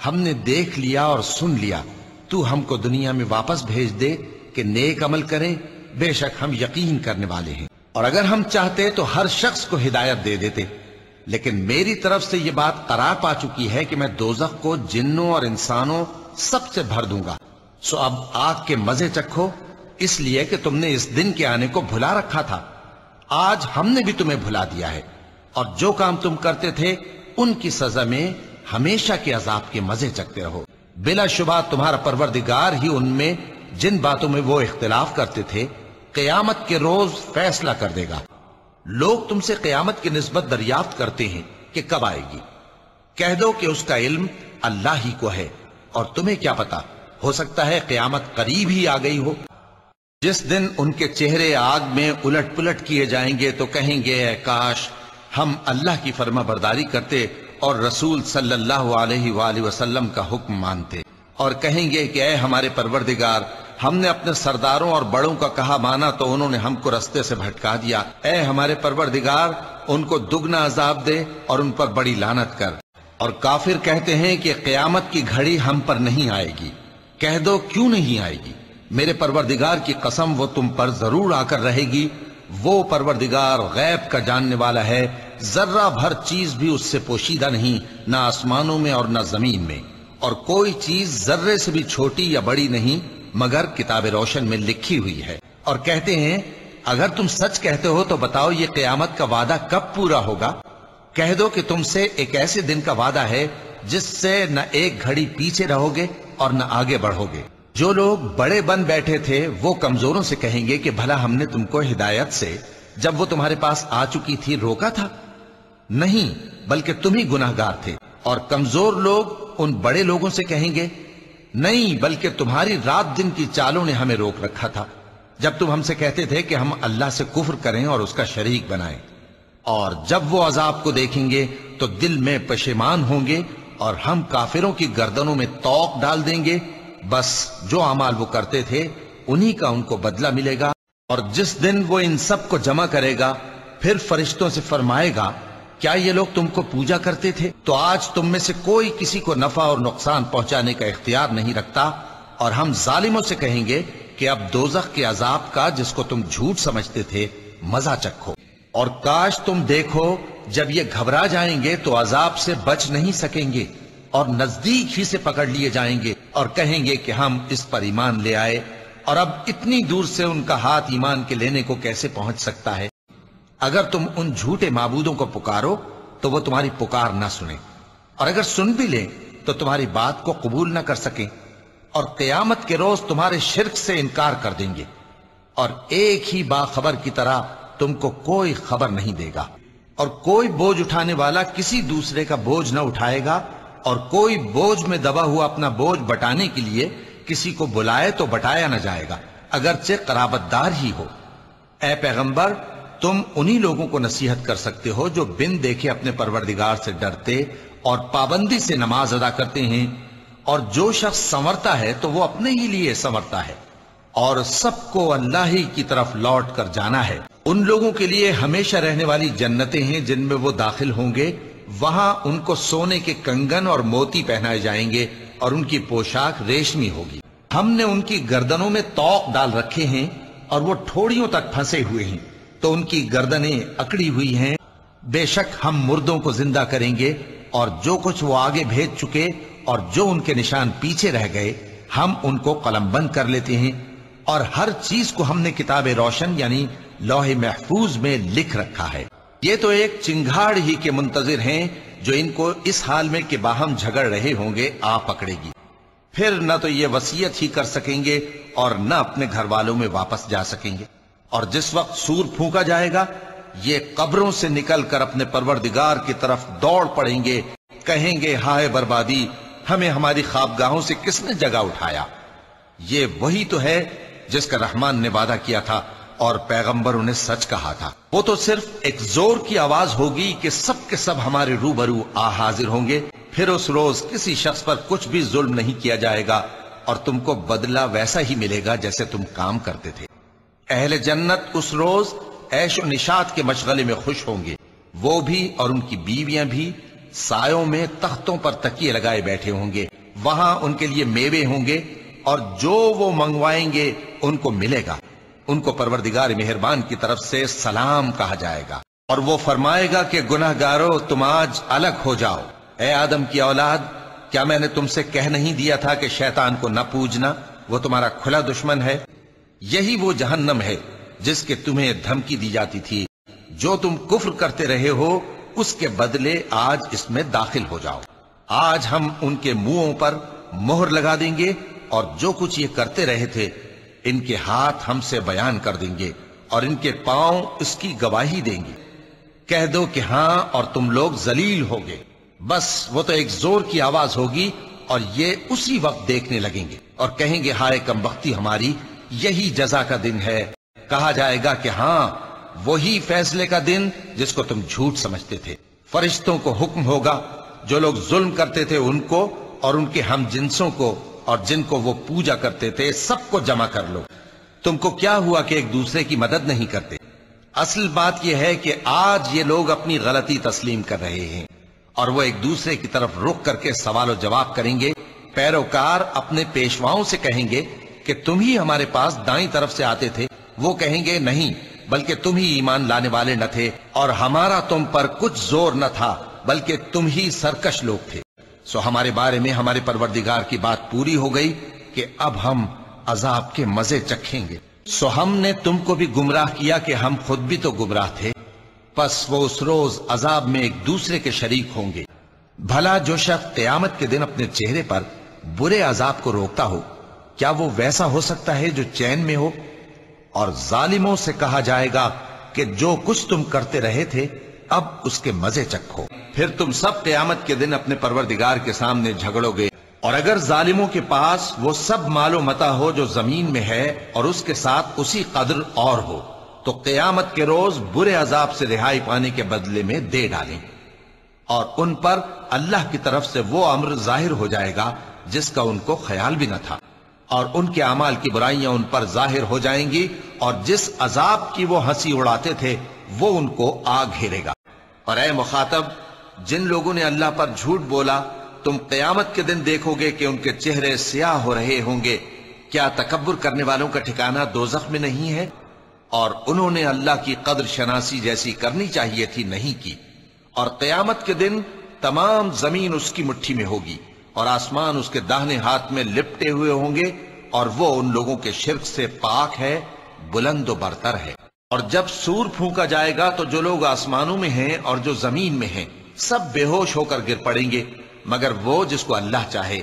ہم نے دیکھ لیا اور سن لیا، تو ہم کو دنیا میں واپس بھیج دے کہ نیک عمل کریں، بے شک ہم یقین کرنے والے ہیں۔ اور اگر ہم چاہتے تو ہر شخص کو ہدایت دے دیتے، لیکن میری طرف سے یہ بات قرار پا چکی ہے کہ میں دوزخ کو جنوں اور انسانوں سب سے بھر دوں گا۔ سو اب آگ کے مزے چکھو، اس لیے کہ تم نے اس دن کے آنے کو بھلا رکھا تھا۔ آج ہم نے بھی تمہیں بھلا دیا ہے، اور جو کام تم کرتے تھے ان کی سزا میں ہمیشہ کے عذاب کے مزے چکتے رہو۔ بلا شبہ تمہارا پروردگار ہی ان میں جن باتوں میں وہ اختلاف کرتے تھے قیامت کے روز فیصلہ کر دے گا۔ لوگ تم سے قیامت کی نسبت دریافت کرتے ہیں کہ کب آئے گی۔ کہہ دو کہ اس کا علم اللہ ہی کو ہے، اور تمہیں کیا پتا، ہو سکتا ہے قیامت قریب ہی آ گئی ہو۔ جس دن ان کے چہرے آگ میں الٹ پلٹ کیے جائیں گے تو کہیں گے اے کاش ہم اللہ کی فرما برداری کرتے اور رسول صلی اللہ علیہ وآلہ وسلم کا حکم مانتے، اور کہیں گے کہ اے ہمارے پروردگار، ہم نے اپنے سرداروں اور بڑوں کا کہا مانا تو انہوں نے ہم کو رستے سے بھٹکا دیا۔ اے ہمارے پروردگار، ان کو دگنا عذاب دے اور ان پر بڑی لعنت کر۔ اور کافر کہتے ہیں کہ قیامت کی گھڑی ہم پر نہیں آئے گی۔ کہہ دو کیوں نہیں آئے گی؟ میرے پروردگار کی قسم وہ تم پر ضرور آ کر رہے گی۔ وہ پروردگار غیب کا جاننے والا ہے، ذرہ بھر چیز بھی اس سے پوشیدہ نہیں، نہ آسمانوں میں اور نہ زمین میں، اور کوئی چیز ذرے سے بھی چھوٹی یا بڑی نہیں مگر کتاب روشن میں لکھی ہوئی ہے۔ اور کہتے ہیں اگر تم سچ کہتے ہو تو بتاؤ یہ قیامت کا وعدہ کب پورا ہوگا؟ کہہ دو کہ تم سے ایک ایسے دن کا وعدہ ہے جس سے نہ ایک گھڑی پیچھے رہو گے اور نہ آگے بڑھو گے۔ جو لوگ بڑے بن بیٹھے تھے وہ کمزوروں سے کہیں گے کہ بھلا ہم نے تم کو ہدایت سے جب وہ تمہارے پاس آ چکی تھی روکا تھا؟ نہیں، بلکہ تم ہی گناہگار تھے۔ اور کمزور لوگ ان بڑے لوگوں سے کہیں گے نہیں، بلکہ تمہاری رات دن کی چالوں نے ہمیں روک رکھا تھا جب تم ہم سے کہتے تھے کہ ہم اللہ سے کفر کریں اور اس کا شریک بنائیں۔ اور جب وہ عذاب کو دیکھیں گے تو دل میں پشیمان ہوں گے، اور ہم کافروں کی گردنوں میں توق ڈال دیں گے، بس جو اعمال وہ کرتے تھے انہی کا ان کو بدلہ ملے گا۔ اور جس دن وہ ان سب کو جمع کرے گا پھر فرشتوں سے فرمائے گا کیا یہ لوگ تم کو پوجا کرتے تھے؟ تو آج تم میں سے کوئی کسی کو نفع اور نقصان پہنچانے کا اختیار نہیں رکھتا، اور ہم ظالموں سے کہیں گے کہ اب دوزخ کے عذاب کا جس کو تم جھوٹ سمجھتے تھے مزہ چکھو۔ اور کاش تم دیکھو جب یہ گھبرا جائیں گے تو عذاب سے بچ نہیں سکیں گے، اور نزدیک ہی سے پکڑ لیے جائیں گے، اور کہیں گے کہ ہم اس پر ایمان لے آئے، اور اب اتنی دور سے ان کا ہاتھ ایمان کے لینے کو کیسے پہنچ سکتا ہے؟ اگر تم ان جھوٹے معبودوں کو پکارو تو وہ تمہاری پکار نہ سنیں، اور اگر سن بھی لیں تو تمہاری بات کو قبول نہ کر سکیں، اور قیامت کے روز تمہارے شرک سے انکار کر دیں گے، اور ایک ہی باخبر کی طرح تم کو کوئی خبر نہیں دے گا، اور کوئی بوجھ اٹھانے والا کسی دوسرے کا بوجھ نہ اٹھائے گا اور کوئی بوجھ میں دبا ہوا اپنا بوجھ بٹانے کے لیے کسی کو بلائے تو بٹایا نہ جائے گا، اگرچہ قرابت دار ہی ہو۔ اے پیغمبر، تم انہی لوگوں کو نصیحت کر سکتے ہو جو بن دیکھے اپنے پروردگار سے ڈرتے اور پابندی سے نماز ادا کرتے ہیں، اور جو شخص سنورتا ہے تو وہ اپنے ہی لیے سنورتا ہے، اور سب کو اللہ ہی کی طرف لوٹ کر جانا ہے۔ ان لوگوں کے لیے ہمیشہ رہنے والی جنتیں ہیں جن میں وہ داخل ہوں گے، وہاں ان کو سونے کے کنگن اور موتی پہنائے جائیں گے اور ان کی پوشاک ریشمی ہوگی۔ ہم نے ان کی گردنوں میں طوق ڈال رکھے ہیں اور وہ ٹھوڑیوں تک پھنسے ہوئے ہیں، تو ان کی گردنیں اکڑی ہوئی ہیں۔ بے شک ہم مردوں کو زندہ کریں گے، اور جو کچھ وہ آگے بھیج چکے اور جو ان کے نشان پیچھے رہ گئے ہم ان کو قلم بند کر لیتے ہیں، اور ہر چیز کو ہم نے کتاب روشن یعنی لوح محفوظ میں لکھ رکھا ہے۔ یہ تو ایک چنگھاڑ ہی کے منتظر ہیں جو ان کو اس حال میں کہ باہم جھگڑ رہے ہوں گے آ پکڑے گی، پھر نہ تو یہ وصیت ہی کر سکیں گے اور نہ اپنے گھر والوں میں واپس جا سکیں گے۔ اور جس وقت سور پھونکا جائے گا یہ قبروں سے نکل کر اپنے پروردگار کی طرف دوڑ پڑیں گے، کہیں گے ہائے بربادی، ہمیں ہماری خوابگاہوں سے کس نے جگہ اٹھایا۔ یہ وہی تو ہے جس کا رحمان نے وعدہ کیا تھا اور پیغمبروں نے سچ کہا تھا۔ وہ تو صرف ایک زور کی آواز ہوگی کہ سب کے سب ہمارے روبرو آ حاضر ہوں گے، پھر اس روز کسی شخص پر کچھ بھی ظلم نہیں کیا جائے گا، اور تم کو بدلہ ویسا ہی ملے گا جیسے تم کام کرتے تھے۔ اہل جنت اس روز عیش و نشاط کے مشغلے میں خوش ہوں گے، وہ بھی اور ان کی بیویاں بھی سایوں میں تختوں پر تکیے لگائے بیٹھے ہوں گے، وہاں ان کے لیے میوے ہوں گے اور جو وہ منگوائیں گے ان کو ملے گا۔ ان کو پروردگار مہربان کی طرف سے سلام کہا جائے گا، اور وہ فرمائے گا کہ گناہگارو تم آج الگ ہو جاؤ۔ اے آدم کی اولاد، کیا میں نے تم سے کہہ نہیں دیا تھا کہ شیطان کو نہ پوجنا، وہ تمہارا کھلا دشمن ہے؟ یہی وہ جہنم ہے جس کے تمہیں دھمکی دی جاتی تھی، جو تم کفر کرتے رہے ہو اس کے بدلے آج اس میں داخل ہو جاؤ۔ آج ہم ان کے منہوں پر مہر لگا دیں گے، اور جو کچھ یہ کرتے رہے تھے ان کے ہاتھ ہم سے بیان کر دیں گے اور ان کے پاؤں اس کی گواہی دیں گے۔ کہہ دو کہ ہاں اور تم لوگ ذلیل ہوگے، بس وہ تو ایک زور کی آواز ہوگی اور یہ اسی وقت دیکھنے لگیں گے اور کہیں گے ہائے کمبختی ہماری، یہی جزا کا دن ہے۔ کہا جائے گا کہ ہاں وہی فیصلے کا دن جس کو تم جھوٹ سمجھتے تھے۔ فرشتوں کو حکم ہوگا جو لوگ ظلم کرتے تھے ان کو اور ان کے ہم جنسوں کو اور جن کو وہ پوجا کرتے تھے سب کو جمع کر لو۔ تم کو کیا ہوا کہ ایک دوسرے کی مدد نہیں کرتے؟ اصل بات یہ ہے کہ آج یہ لوگ اپنی غلطی تسلیم کر رہے ہیں اور وہ ایک دوسرے کی طرف رخ کر کے سوال و جواب کریں گے۔ پیروکار اپنے پیشواؤں سے کہیں گے کہ تم ہی ہمارے پاس دائیں طرف سے آتے تھے، وہ کہیں گے نہیں بلکہ تم ہی ایمان لانے والے نہ تھے اور ہمارا تم پر کچھ زور نہ تھا بلکہ تم ہی سرکش لوگ تھے۔ سو ہمارے بارے میں ہمارے پروردگار کی بات پوری ہو گئی کہ اب ہم عذاب کے مزے چکھیں گے۔ سو ہم نے تم کو بھی گمراہ کیا کہ ہم خود بھی تو گمراہ تھے، پس وہ اس روز عذاب میں ایک دوسرے کے شریک ہوں گے۔ بھلا جو شخص قیامت کے دن اپنے چہرے پر برے عذاب کو روکتا ہو، کیا وہ ویسا ہو سکتا ہے جو چین میں ہو؟ اور ظالموں سے کہا جائے گا کہ جو کچھ تم کرتے رہے تھے اب اس کے مزے چکھو۔ پھر تم سب قیامت کے دن اپنے پروردگار کے سامنے جھگڑو گے، اور اگر ظالموں کے پاس وہ سب مال و متاع ہو جو زمین میں ہے اور اس کے ساتھ اسی قدر اور ہو، تو قیامت کے روز برے عذاب سے رہائی پانے کے بدلے میں دے ڈالیں، اور ان پر اللہ کی طرف سے وہ امر ظاہر ہو جائے گا جس کا ان کو خیال بھی نہ تھا، اور ان کے اعمال کی برائیاں ان پر ظاہر ہو جائیں گی، اور جس عذاب کی وہ ہنسی اڑاتے تھے وہ ان کو آ گھیرے گا۔ اور اے مخاطب، جن لوگوں نے اللہ پر جھوٹ بولا تم قیامت کے دن دیکھو گے کہ ان کے چہرے سیاہ ہو رہے ہوں گے۔ کیا تکبر کرنے والوں کا ٹھکانہ دوزخ میں نہیں ہے؟ اور انہوں نے اللہ کی قدر شناسی جیسی کرنی چاہیے تھی نہیں کی۔ اور قیامت کے دن تمام زمین اس کی مٹھی میں ہوگی اور آسمان اس کے داہنے ہاتھ میں لپٹے ہوئے ہوں گے، اور وہ ان لوگوں کے شرک سے پاک ہے، بلند و برتر ہے۔ اور جب سور پھونکا جائے گا تو جو لوگ آسمانوں میں ہیں اور جو زمین میں ہیں سب بے ہوش ہو کر گر پڑیں گے مگر وہ جس کو اللہ چاہے۔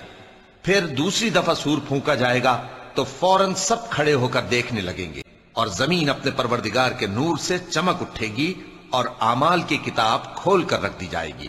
پھر دوسری دفعہ سور پھونکا جائے گا تو فوراً سب کھڑے ہو کر دیکھنے لگیں گے، اور زمین اپنے پروردگار کے نور سے چمک اٹھے گی اور اعمال کی کتاب کھول کر رکھ دی جائے گی،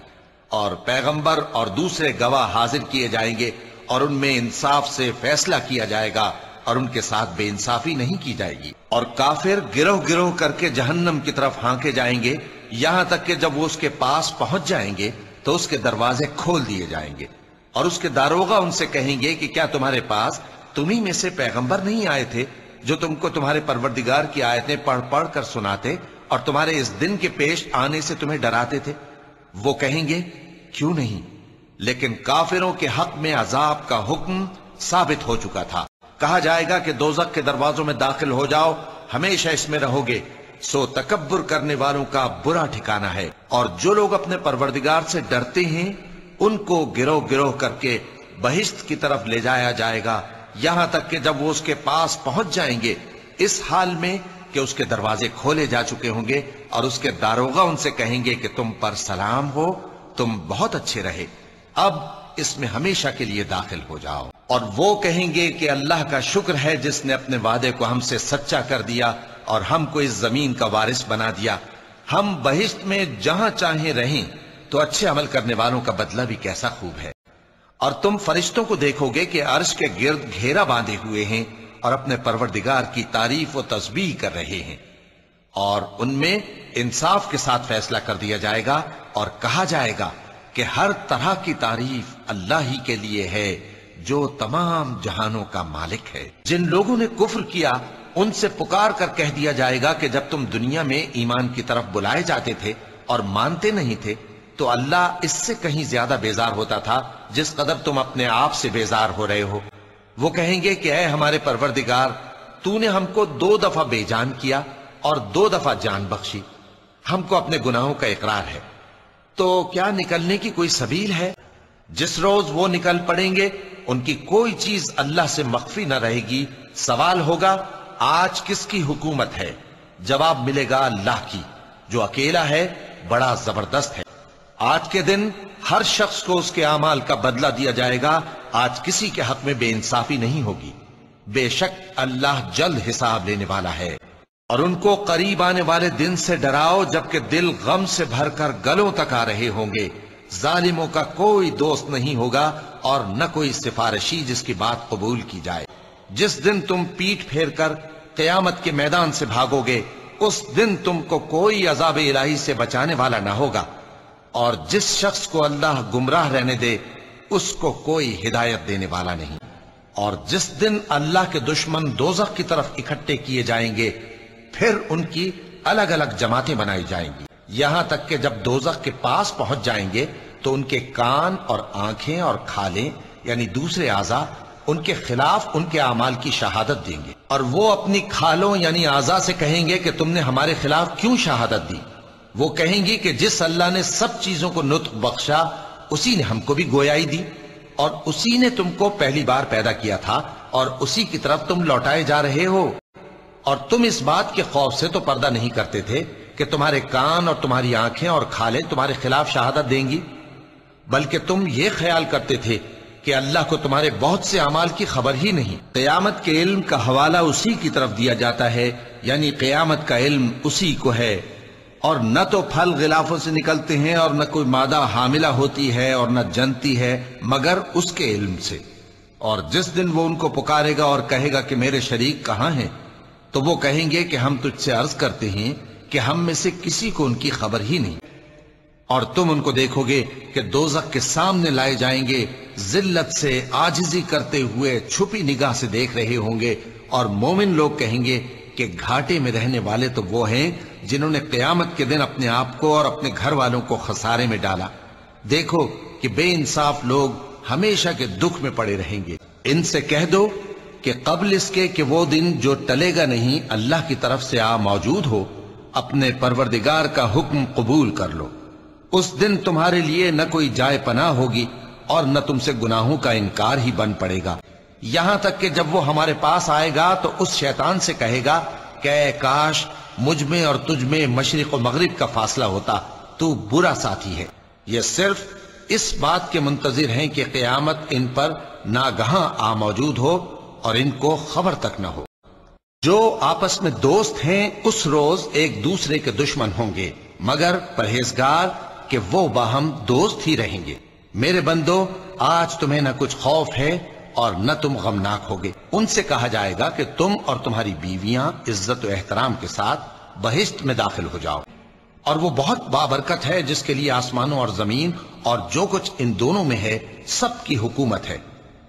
اور پیغمبر اور دوسرے گواہ حاضر کیے جائیں گے اور ان میں انصاف سے فیصلہ کیا جائے گا اور ان کے ساتھ بے انصافی نہیں کی جائے گی۔ اور کافر گروہ گروہ کر کے جہنم کی طرف ہانکے جائیں گے، یہاں تک کہ جب وہ اس کے پاس پہنچ جائیں گے تو اس کے دروازے کھول دیے جائیں گے، اور اس کے داروغہ ان سے کہیں گے کہ کیا تمہارے پاس تمہیں میں سے پیغمبر نہیں آئے تھے جو تم کو تمہارے پروردگار کی آیتیں پڑھ پڑھ کر سناتے اور تمہارے اس دن کے پیش آنے سے تمہیں ڈراتے تھے؟ وہ کہیں گے کیوں نہیں، لیکن کافروں کے حق میں عذاب کا حکم ثابت ہو چکا تھا۔ کہا جائے گا کہ دوزخ کے دروازوں میں داخل ہو جاؤ، ہمیشہ اس میں رہو گے، سو تکبر کرنے والوں کا برا ٹھکانہ ہے۔ اور جو لوگ اپنے پروردگار سے ڈرتے ہیں ان کو گروہ گروہ کر کے بہشت کی طرف لے جایا جائے گا، یہاں تک کہ جب وہ اس کے پاس پہنچ جائیں گے اس حال میں کہ اس کے دروازے کھولے جا چکے ہوں گے، اور اس کے داروغہ ان سے کہیں گے کہ تم پر سلام ہو، تم بہت اچھے رہے، اب اس میں ہمیشہ کے لیے داخل ہو جاؤ۔ اور وہ کہیں گے کہ اللہ کا شکر ہے جس نے اپنے وعدے کو ہم سے سچا کر دیا اور ہم کو اس زمین کا وارث بنا دیا، ہم بہشت میں جہاں چاہیں رہیں، تو اچھے عمل کرنے والوں کا بدلہ بھی کیسا خوب ہے۔ اور تم فرشتوں کو دیکھو گے کہ عرش کے گرد گھیرا باندھے ہوئے ہیں اور اپنے پروردگار کی تعریف و تسبیح کر رہے ہیں، اور ان میں انصاف کے ساتھ فیصلہ کر دیا جائے گا، اور کہا جائے گا کہ ہر طرح کی تعریف اللہ ہی کے لیے ہے جو تمام جہانوں کا مالک ہے۔ جن لوگوں نے کفر کیا ان سے پکار کر کہہ دیا جائے گا کہ جب تم دنیا میں ایمان کی طرف بلائے جاتے تھے اور مانتے نہیں تھے تو اللہ اس سے کہیں زیادہ بیزار ہوتا تھا جس قدر تم اپنے آپ سے بیزار ہو رہے ہو۔ وہ کہیں گے کہ اے ہمارے پروردگار، تو نے ہم کو 2 دفعہ بے جان کیا اور 2 دفعہ جان بخشی، ہم کو اپنے گناہوں کا اقرار ہے، تو کیا نکلنے کی کوئی سبیل ہے؟ جس روز وہ نکل پڑیں گے ان کی کوئی چیز اللہ سے مخفی نہ رہے گی۔ سوال ہوگا آج کس کی حکومت ہے؟ جواب ملے گا اللہ کی، جو اکیلا ہے، بڑا زبردست ہے۔ آج کے دن ہر شخص کو اس کے اعمال کا بدلہ دیا جائے گا، آج کسی کے حق میں بے انصافی نہیں ہوگی، بے شک اللہ جلد حساب لینے والا ہے۔ اور ان کو قریب آنے والے دن سے ڈراؤ جبکہ دل غم سے بھر کر گلوں تک آ رہے ہوں گے۔ ظالموں کا کوئی دوست نہیں ہوگا اور نہ کوئی سفارشی جس کی بات قبول کی جائے۔ جس دن تم پیٹ پھیر کر قیامت کے میدان سے بھاگو گے اس دن تم کو کوئی عذاب الہی سے بچانے والا نہ ہوگا، اور جس شخص کو اللہ گمراہ رہنے دے اس کو کوئی ہدایت دینے والا نہیں۔ اور جس دن اللہ کے دشمن دوزخ کی طرف اکٹھے کیے جائیں گے پھر ان کی الگ الگ جماعتیں بنائی جائیں گی، یہاں تک کہ جب دوزخ کے پاس پہنچ جائیں گے تو ان کے کان اور آنکھیں اور کھالیں یعنی دوسرے اعضاء ان کے خلاف ان کے اعمال کی شہادت دیں گے، اور وہ اپنی کھالوں یعنی اعضاء سے کہیں گے کہ تم نے ہمارے خلاف کیوں شہادت دی؟ وہ کہیں گی کہ جس اللہ نے سب چیزوں کو نطق بخشا اسی نے ہم کو بھی گویائی دی، اور اسی نے تم کو پہلی بار پیدا کیا تھا اور اسی کی طرف تم لوٹائے جا رہے ہو، اور تم اس بات کے خوف سے تو پردہ نہیں کرتے تھے کہ تمہارے کان اور تمہاری آنکھیں اور کھالیں تمہارے خلاف شہادت دیں گی، بلکہ تم یہ خیال کرتے تھے کہ اللہ کو تمہارے بہت سے اعمال کی خبر ہی نہیں۔ قیامت کے علم کا حوالہ اسی کی طرف دیا جاتا ہے، یعنی قیامت کا علم اسی کو ہے، اور نہ تو پھل غلافوں سے نکلتے ہیں اور نہ کوئی مادہ حاملہ ہوتی ہے اور نہ جنتی ہے مگر اس کے علم سے۔ اور جس دن وہ ان کو پکارے گا اور کہے گا کہ میرے شریک کہاں ہیں، تو وہ کہیں گے کہ ہم تجھ سے عرض کرتے ہیں کہ ہم میں سے کسی کو ان کی خبر ہی نہیں۔ اور تم ان کو دیکھو گے کہ دوزخ کے سامنے لائے جائیں گے، ذلت سے عاجزی کرتے ہوئے چھپی نگاہ سے دیکھ رہے ہوں گے، اور مومن لوگ کہیں گے کہ گھاٹے میں رہنے والے تو وہ ہیں جنہوں نے قیامت کے دن اپنے آپ کو اور اپنے گھر والوں کو خسارے میں ڈالا۔ دیکھو کہ بے انصاف لوگ ہمیشہ کے دکھ میں پڑے رہیں گے۔ ان سے کہہ دو کہ قبل اس کے کہ وہ دن جو ٹلے گا نہیں اللہ کی طرف سے آ موجود ہو، اپنے پروردگار کا حکم قبول کر لو۔ اس دن تمہارے لیے نہ کوئی جائے پناہ ہوگی اور نہ تم سے گناہوں کا انکار ہی بن پڑے گا، یہاں تک کہ جب وہ ہمارے پاس آئے گا تو اس شیطان سے کہے گا کہ اے کاش مجھ میں اور تجھ میں مشرق و مغرب کا فاصلہ ہوتا، تو برا ساتھی ہے۔ یہ صرف اس بات کے منتظر ہیں کہ قیامت ان پر ناگہاں آ موجود ہو اور ان کو خبر تک نہ ہو۔ جو آپس میں دوست ہیں اس روز ایک دوسرے کے دشمن ہوں گے، مگر پرہیزگار کہ وہ باہم دوست ہی رہیں گے۔ میرے بندو، آج تمہیں نہ کچھ خوف ہے اور نہ تم غمناک ہوگے۔ ان سے کہا جائے گا کہ تم اور تمہاری بیویاں عزت و احترام کے ساتھ بہشت میں داخل ہو جاؤ، اور وہ بہت بابرکت ہے جس کے لیے آسمانوں اور زمین اور جو کچھ ان دونوں میں ہے سب کی حکومت ہے،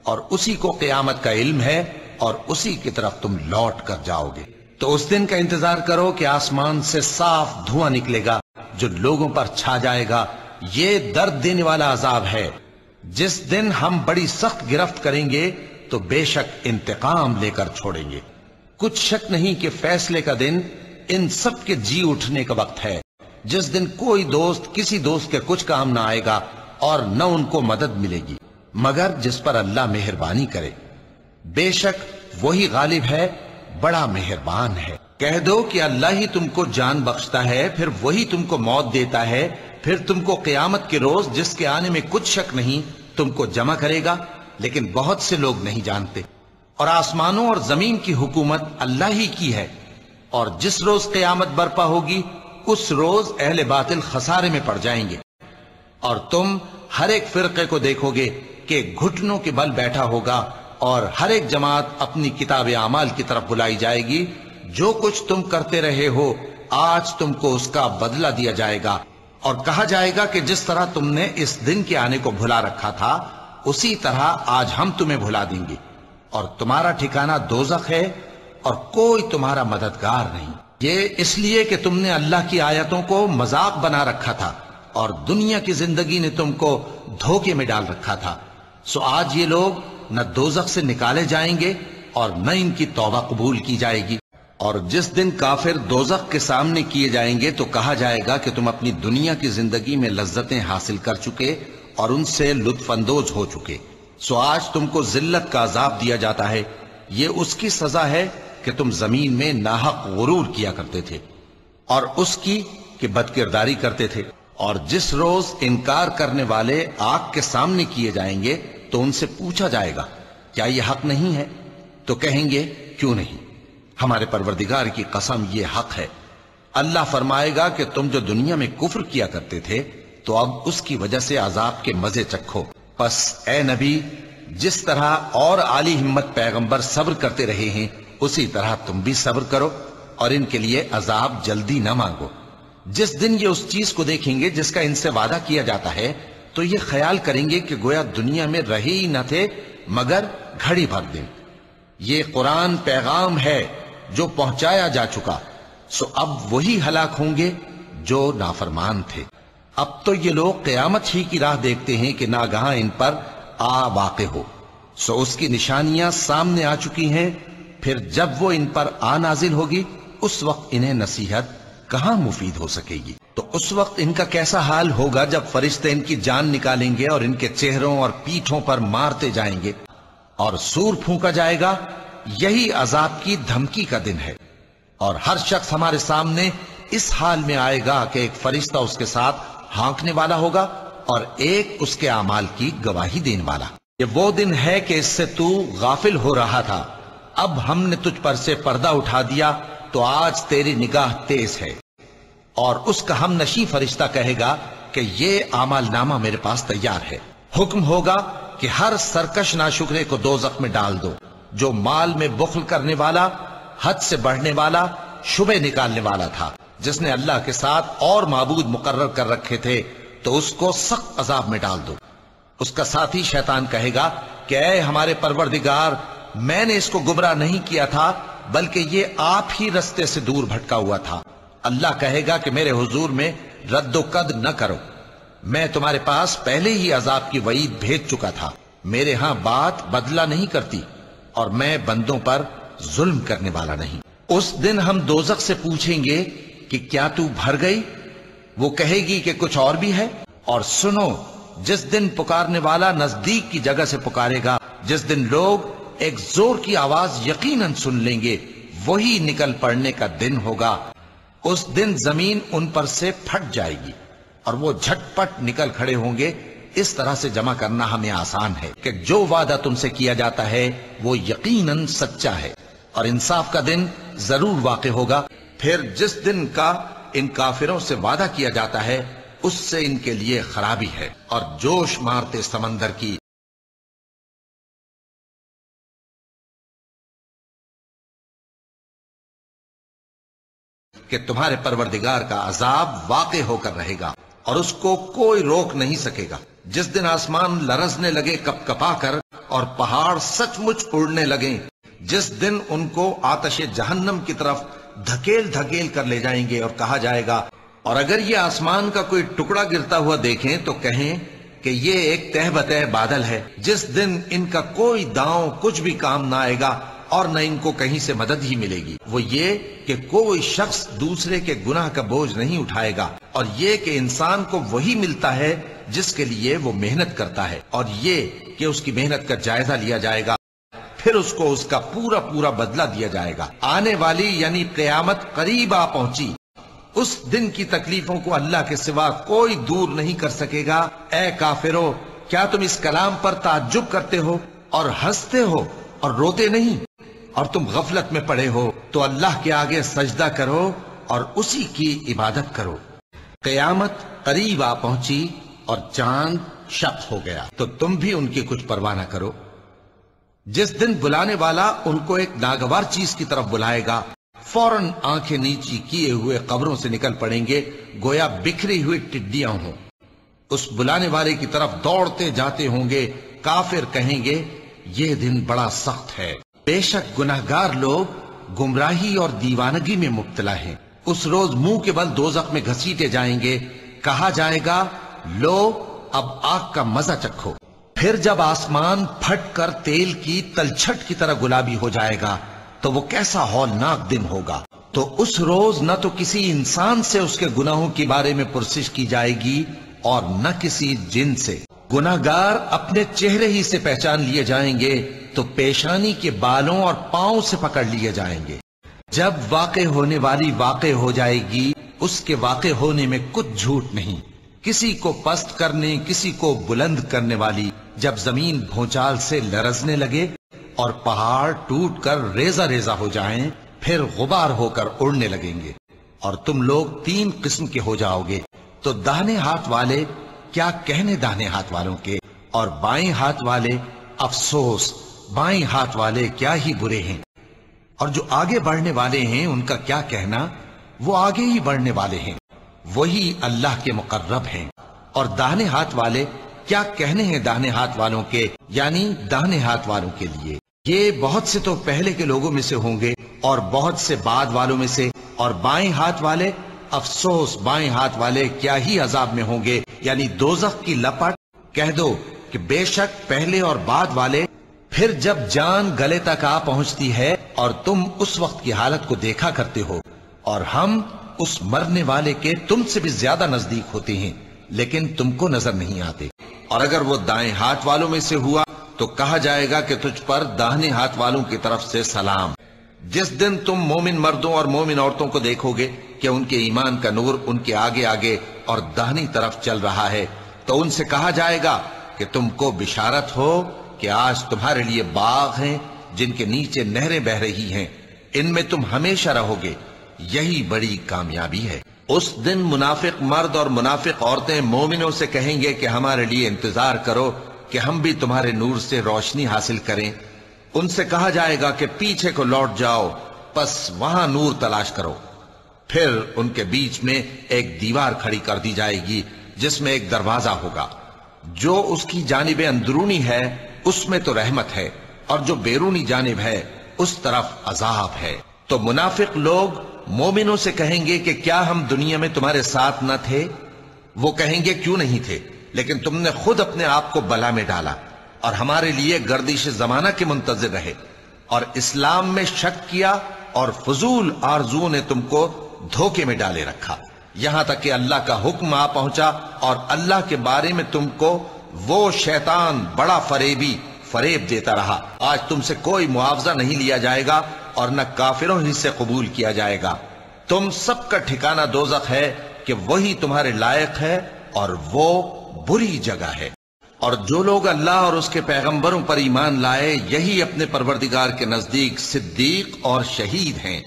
اور اسی کو قیامت کا علم ہے اور اسی کی طرف تم لوٹ کر جاؤ گے۔ تو اس دن کا انتظار کرو کہ آسمان سے صاف دھواں نکلے گا جو لوگوں پر چھا جائے گا۔ یہ درد دینے والا عذاب ہے۔ جس دن ہم بڑی سخت گرفت کریں گے تو بے شک انتقام لے کر چھوڑیں گے۔ کچھ شک نہیں کہ فیصلے کا دن ان سب کے جی اٹھنے کا وقت ہے، جس دن کوئی دوست کسی دوست کے کچھ کام نہ آئے گا اور نہ ان کو مدد ملے گی مگر جس پر اللہ مہربانی کرے۔ بے شک وہی غالب ہے، بڑا مہربان ہے۔ کہہ دو کہ اللہ ہی تم کو جان بخشتا ہے، پھر وہی تم کو موت دیتا ہے، پھر تم کو قیامت کے روز جس کے آنے میں کچھ شک نہیں تم کو جمع کرے گا، لیکن بہت سے لوگ نہیں جانتے۔ اور آسمانوں اور زمین کی حکومت اللہ ہی کی ہے، اور جس روز قیامت برپا ہوگی اس روز اہل باطل خسارے میں پڑ جائیں گے، اور تم ہر ایک فرقے کو دیکھو گے کہ گھٹنوں کے بل بیٹھا ہوگا، اور ہر ایک جماعت اپنی کتاب اعمال کی طرف بلائی جائے گی۔ جو کچھ تم کرتے رہے ہو آج تم کو اس کا بدلہ دیا جائے گا، اور کہا جائے گا کہ جس طرح تم نے اس دن کے آنے کو بھلا رکھا تھا اسی طرح آج ہم تمہیں بھلا دیں گے، اور تمہارا ٹھکانہ دوزخ ہے اور کوئی تمہارا مددگار نہیں۔ یہ اس لیے کہ تم نے اللہ کی آیتوں کو مذاق بنا رکھا تھا اور دنیا کی زندگی نے تم کو دھوکے میں ڈال رکھا تھا، سو آج یہ لوگ نہ دوزخ سے نکالے جائیں گے اور نہ ان کی توبہ قبول کی جائے گی۔ اور جس دن کافر دوزخ کے سامنے کیے جائیں گے تو کہا جائے گا کہ تم اپنی دنیا کی زندگی میں لذتیں حاصل کر چکے اور ان سے لطف اندوز ہو چکے، سو آج تم کو ذلت کا عذاب دیا جاتا ہے۔ یہ اس کی سزا ہے کہ تم زمین میں ناحق غرور کیا کرتے تھے، اور اس کی کہ بد کرداری کرتے تھے۔ اور جس روز انکار کرنے والے آگ کے سامنے کیے جائیں گے تو ان سے پوچھا جائے گا کیا یہ حق نہیں ہے؟ تو کہیں گے کیوں نہیں، ہمارے پروردگار کی قسم یہ حق ہے۔ اللہ فرمائے گا کہ تم جو دنیا میں کفر کیا کرتے تھے تو اب اس کی وجہ سے عذاب کے مزے چکھو۔ پس اے نبی، جس طرح اور عالی ہمت پیغمبر صبر کرتے رہے ہیں اسی طرح تم بھی صبر کرو، اور ان کے لیے عذاب جلدی نہ مانگو۔ جس دن یہ اس چیز کو دیکھیں گے جس کا ان سے وعدہ کیا جاتا ہے تو یہ خیال کریں گے کہ گویا دنیا میں رہے ہی نہ تھے مگر گھڑی بھر دن۔ یہ قرآن پیغام ہے جو پہنچایا جا چکا، سو اب وہی ہلاک ہوں گے جو نافرمان تھے۔ اب تو یہ لوگ قیامت ہی کی راہ دیکھتے ہیں کہ ناگہاں ان پر آ واقع ہو، سو اس کی نشانیاں سامنے آ چکی ہیں، پھر جب وہ ان پر آ نازل ہوگی اس وقت انہیں نصیحت کہاں مفید ہو سکے گی۔ تو اس وقت ان کا کیسا حال ہوگا جب فرشتے ان کی جان نکالیں گے اور ان کے چہروں اور پیٹھوں پر مارتے جائیں گے اور سور پھونکا جائے گا۔ یہی عذاب کی دھمکی کا دن ہے، اور ہر شخص ہمارے سامنے اس حال میں آئے گا کہ ایک فرشتہ اس کے ساتھ ہانکنے والا ہوگا اور ایک اس کے اعمال کی گواہی دینے والا۔ یہ وہ دن ہے کہ اس سے تو غافل ہو رہا تھا، اب ہم نے تجھ پر سے پردہ اٹھا دیا تو آج تیری نگاہ تیز ہے۔ اور اس کا ہم نشیں فرشتہ کہے گا کہ یہ اعمال نامہ میرے پاس تیار ہے۔ حکم ہوگا کہ ہر سرکش ناشکرے کو دوزخ میں ڈال دو، جو مال میں بخل کرنے والا، حد سے بڑھنے والا، شبہ نکالنے والا تھا، جس نے اللہ کے ساتھ اور معبود مقرر کر رکھے تھے، تو اس کو سخت عذاب میں ڈال دو۔ اس کا ساتھی شیطان کہے گا کہ اے ہمارے پروردگار، میں نے اس کو گمراہ نہیں کیا تھا بلکہ یہ آپ ہی رستے سے دور بھٹکا ہوا تھا۔ اللہ کہے گا کہ میرے حضور میں رد و قد نہ کرو، میں تمہارے پاس پہلے ہی عذاب کی وعید بھیج چکا تھا۔ میرے ہاں بات بدلہ نہیں کرتی اور میں بندوں پر ظلم کرنے والا نہیں۔ اس دن ہم دوزخ سے پوچھیں گے کہ کیا تو بھر گئی؟ وہ کہے گی کہ کچھ اور بھی ہے۔ اور سنو، جس دن پکارنے والا نزدیک کی جگہ سے پکارے گا، جس دن لوگ ایک زور کی آواز یقیناً سن لیں گے، وہی نکل پڑنے کا دن ہوگا۔ اس دن زمین ان پر سے پھٹ جائے گی اور وہ جھٹ پٹ نکل کھڑے ہوں گے۔ اس طرح سے جمع کرنا ہمیں آسان ہے کہ جو وعدہ تم سے کیا جاتا ہے وہ یقیناً سچا ہے، اور انصاف کا دن ضرور واقع ہوگا۔ پھر جس دن کا ان کافروں سے وعدہ کیا جاتا ہے اس سے ان کے لیے خرابی ہے۔ اور جوش مارتے سمندر کی کہ تمہارے پروردگار کا عذاب واقع ہو کر رہے گا اور اس کو کوئی روک نہیں سکے گا۔ جس دن آسمان لرزنے لگے کپ کپا کر اور پہاڑ سچ مچ اڑنے لگیں، جس دن ان کو آتش جہنم کی طرف دھکیل دھکیل کر لے جائیں گے اور کہا جائے گا، اور اگر یہ آسمان کا کوئی ٹکڑا گرتا ہوا دیکھیں تو کہیں کہ یہ ایک تہ بتہ بادل ہے۔ جس دن ان کا کوئی داؤں کچھ بھی کام نہ آئے گا اور نہ ان کو کہیں سے مدد ہی ملے گی۔ وہ یہ کہ کوئی شخص دوسرے کے گناہ کا بوجھ نہیں اٹھائے گا، اور یہ کہ انسان کو وہی ملتا ہے جس کے لیے وہ محنت کرتا ہے، اور یہ کہ اس کی محنت کا جائزہ لیا جائے گا، پھر اس کو اس کا پورا پورا بدلہ دیا جائے گا۔ آنے والی یعنی قیامت قریب آ پہنچی، اس دن کی تکلیفوں کو اللہ کے سوا کوئی دور نہیں کر سکے گا۔ اے کافرو، کیا تم اس کلام پر تعجب کرتے ہو اور ہنستے ہو اور روتے نہیں؟ اور تم غفلت میں پڑے ہو تو اللہ کے آگے سجدہ کرو اور اسی کی عبادت کرو۔ قیامت قریب آ پہنچی اور چاند شق ہو گیا تو تم بھی ان کی کچھ پرواہ نہ کرو۔ جس دن بلانے والا ان کو ایک ناگوار چیز کی طرف بلائے گا، فوراً آنکھیں نیچی کیے ہوئے قبروں سے نکل پڑیں گے گویا بکھری ہوئی ٹڈیاں ہوں۔ اس بلانے والے کی طرف دوڑتے جاتے ہوں گے۔ کافر کہیں گے یہ دن بڑا سخت ہے۔ بے شک گناہگار لوگ گمراہی اور دیوانگی میں مبتلا ہیں۔ اس روز منہ کے بل دوزخ میں گھسیٹے جائیں گے، کہا جائے گا لو اب آگ کا مزہ چکھو۔ پھر جب آسمان پھٹ کر تیل کی تلچھٹ کی طرح گلابی ہو جائے گا تو وہ کیسا ہولناک دن ہوگا۔ تو اس روز نہ تو کسی انسان سے اس کے گناہوں کے بارے میں پرسش کی جائے گی اور نہ کسی جن سے۔ گناہگار اپنے چہرے ہی سے پہچان لیے جائیں گے تو پیشانی کے بالوں اور پاؤں سے پکڑ لیے جائیں گے۔ جب واقع ہونے والی واقع ہو جائے گی، اس کے واقع ہونے میں کچھ جھوٹ نہیں۔ کسی کو پست کرنے کسی کو بلند کرنے والی جب زمین بھونچال سے لرزنے لگے اور پہاڑ ٹوٹ کر ریزہ ریزہ ہو جائیں، پھر غبار ہو کر اڑنے لگیں گے، اور تم لوگ 3 قسم کے ہو جاؤ گے۔ تو داہنے ہاتھ والے کیا کہنے داہنے ہاتھ والوں کے، اور بائیں ہاتھ والے افسوس بائیں ہاتھ والے کیا ہی برے ہیں۔ اور جو آگے بڑھنے والے ہیں ان کا کیا کہنا، وہ آگے ہی بڑھنے والے ہیں، وہی اللہ کے مقرب ہیں۔ اور داہنے ہاتھ والے کیا کہنے ہیں داہنے ہاتھ والوں کے، یعنی داہنے ہاتھ والوں کے لیے، یہ بہت سے تو پہلے کے لوگوں میں سے ہوں گے اور بہت سے بعد والوں میں سے۔ اور بائیں ہاتھ والے افسوس بائیں ہاتھ والے کیا ہی عذاب میں ہوں گے، یعنی دوزخ کی لپٹ۔ کہہ دو کہ بے شک پہلے اور بعد والے، پھر جب جان گلے تک آ پہنچتی ہے اور تم اس وقت کی حالت کو دیکھا کرتے ہو، اور ہم اس مرنے والے کے تم سے بھی زیادہ نزدیک ہوتے ہیں لیکن تم کو نظر نہیں آتے۔ اور اگر وہ دائیں ہاتھ والوں میں سے ہوا تو کہا جائے گا کہ تجھ پر داہنے ہاتھ والوں کی طرف سے سلام۔ جس دن تم مومن مردوں اور مومن عورتوں کو دیکھو گے کہ ان کے ایمان کا نور ان کے آگے آگے اور داہنی طرف چل رہا ہے، تو ان سے کہا جائے گا کہ تم کو بشارت ہو کہ آج تمہارے لیے باغ ہیں جن کے نیچے نہریں بہ رہی ہیں، ان میں تم ہمیشہ رہو گے، یہی بڑی کامیابی ہے۔ اس دن منافق مرد اور منافق عورتیں مومنوں سے کہیں گے کہ ہمارے لیے انتظار کرو کہ ہم بھی تمہارے نور سے روشنی حاصل کریں۔ ان سے کہا جائے گا کہ پیچھے کو لوٹ جاؤ، پس وہاں نور تلاش کرو۔ پھر ان کے بیچ میں ایک دیوار کھڑی کر دی جائے گی جس میں ایک دروازہ ہوگا، جو اس کی جانب اندرونی ہے اس میں تو رحمت ہے، اور جو بیرونی جانب ہے اس طرف عذاب ہے۔ تو منافق لوگ مومنوں سے کہیں گے کہ کیا ہم دنیا میں تمہارے ساتھ نہ تھے؟ وہ کہیں گے کیوں نہیں تھے، لیکن تم نے خود اپنے آپ کو بلا میں ڈالا اور ہمارے لیے گردش زمانہ کے منتظر رہے، اور اسلام میں شک کیا، اور فضول آرزو نے تم کو دھوکے میں ڈالے رکھا، یہاں تک کہ اللہ کا حکم آ پہنچا اور اللہ کے بارے میں تم کو وہ شیطان بڑا فریب دیتا رہا۔ آج تم سے کوئی معاوضہ نہیں لیا جائے گا اور نہ کافروں ہی سے قبول کیا جائے گا۔ تم سب کا ٹھکانہ دوزخ ہے کہ وہی تمہارے لائق ہے اور وہ بری جگہ ہے۔ اور جو لوگ اللہ اور اس کے پیغمبروں پر ایمان لائے، یہی اپنے پروردگار کے نزدیک صدیق اور شہید ہیں۔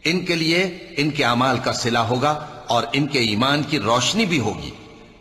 ان کے لیے ان کے اعمال کا صلہ ہوگا اور ان کے ایمان کی روشنی بھی ہوگی۔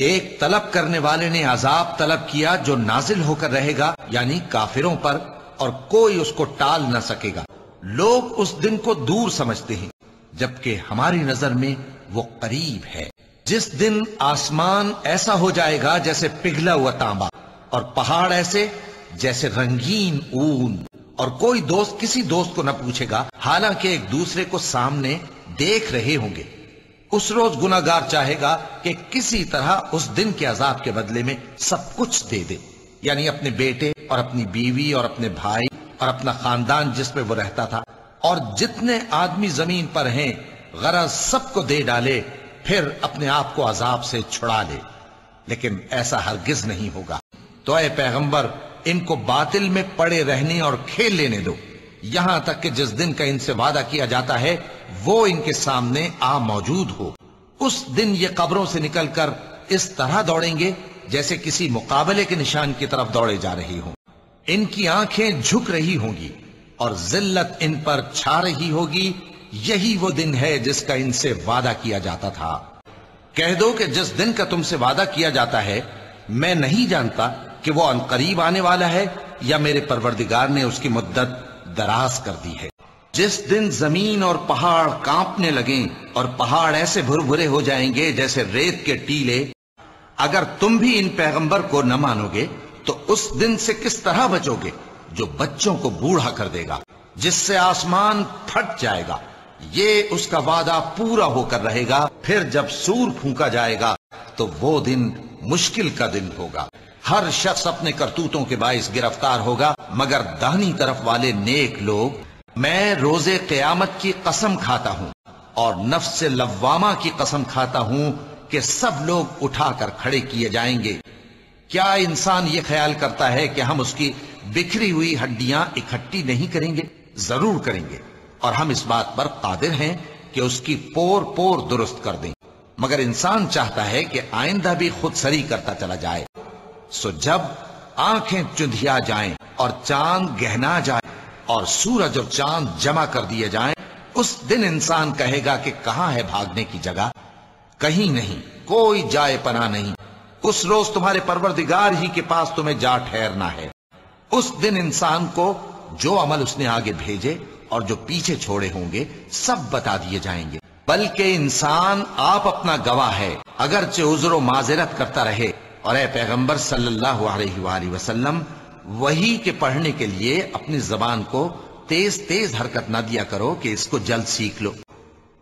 ایک طلب کرنے والے نے عذاب طلب کیا جو نازل ہو کر رہے گا یعنی کافروں پر، اور کوئی اس کو ٹال نہ سکے گا۔ لوگ اس دن کو دور سمجھتے ہیں جبکہ ہماری نظر میں وہ قریب ہے، جس دن آسمان ایسا ہو جائے گا جیسے پگھلا ہوا تانبا، اور پہاڑ ایسے جیسے رنگین اون، اور کوئی دوست کسی دوست کو نہ پوچھے گا حالانکہ ایک دوسرے کو سامنے دیکھ رہے ہوں گے۔ اس روز گناہگار چاہے گا کہ کسی طرح اس دن کے عذاب کے بدلے میں سب کچھ دے دے، یعنی اپنے بیٹے اور اپنی بیوی اور اپنے بھائی اور اپنا خاندان جس میں وہ رہتا تھا، اور جتنے آدمی زمین پر ہیں غرض سب کو دے ڈالے، پھر اپنے آپ کو عذاب سے چھڑا لے۔ لیکن ایسا ہرگز نہیں ہوگا۔ تو اے پیغمبر، ان کو باطل میں پڑے رہنے اور کھیل لینے دو، یہاں تک کہ جس دن کا ان سے وعدہ کیا جاتا ہے وہ ان کے سامنے آ موجود ہو۔ اس دن یہ قبروں سے نکل کر اس طرح دوڑیں گے جیسے کسی مقابلے کے نشان کی طرف دوڑے جا رہے ہوں۔ ان کی آنکھیں جھک رہی ہوں گی اور ذلت ان پر چھا رہی ہوگی۔ یہی وہ دن ہے جس کا ان سے وعدہ کیا جاتا تھا۔ کہہ دو کہ جس دن کا تم سے وعدہ کیا جاتا ہے میں نہیں جانتا کہ وہ عنقریب آنے والا ہے یا میرے پروردگار نے اس کی مدت دراز کر دی ہے۔ جس دن زمین اور پہاڑ کانپنے لگیں اور پہاڑ ایسے بھر بھرے ہو جائیں گے جیسے ریت کے ٹیلے، اگر تم بھی ان پیغمبر کو نہ مانو گے تو اس دن سے کس طرح بچو گے جو بچوں کو بوڑھا کر دے گا، جس سے آسمان پھٹ جائے گا۔ یہ اس کا وعدہ پورا ہو کر رہے گا۔ پھر جب سور پھونکا جائے گا تو وہ دن مشکل کا دن ہوگا۔ ہر شخص اپنے کرتوتوں کے باعث گرفتار ہوگا مگر داہنی طرف والے نیک لوگ۔ میں روز قیامت کی قسم کھاتا ہوں اور نفس لوامہ کی قسم کھاتا ہوں کہ سب لوگ اٹھا کر کھڑے کیے جائیں گے۔ کیا انسان یہ خیال کرتا ہے کہ ہم اس کی بکھری ہوئی ہڈیاں اکٹھی نہیں کریں گے؟ ضرور کریں گے، اور ہم اس بات پر قادر ہیں کہ اس کی پور پور درست کر دیں، مگر انسان چاہتا ہے کہ آئندہ بھی خود سری کرتا چلا جائے۔ سو جب آنکھیں چندھیا جائیں اور چاند گہنا جائے اور سورج اور چاند جمع کر دیے جائیں، اس دن انسان کہے گا کہ کہاں ہے بھاگنے کی جگہ؟ کہیں نہیں، کوئی جائے پناہ نہیں۔ اس روز تمہارے پروردگار ہی کے پاس تمہیں جا ٹھہرنا ہے۔ اس دن انسان کو جو عمل اس نے آگے بھیجے اور جو پیچھے چھوڑے ہوں گے سب بتا دیے جائیں گے، بلکہ انسان آپ اپنا گواہ ہے، اگرچہ عذر و معذرت کرتا رہے۔ اور اے پیغمبر صلی اللہ علیہ وآلہ وسلم، وحی کے پڑھنے کے لیے اپنی زبان کو تیز تیز حرکت نہ دیا کرو کہ اس کو جلد سیکھ لو۔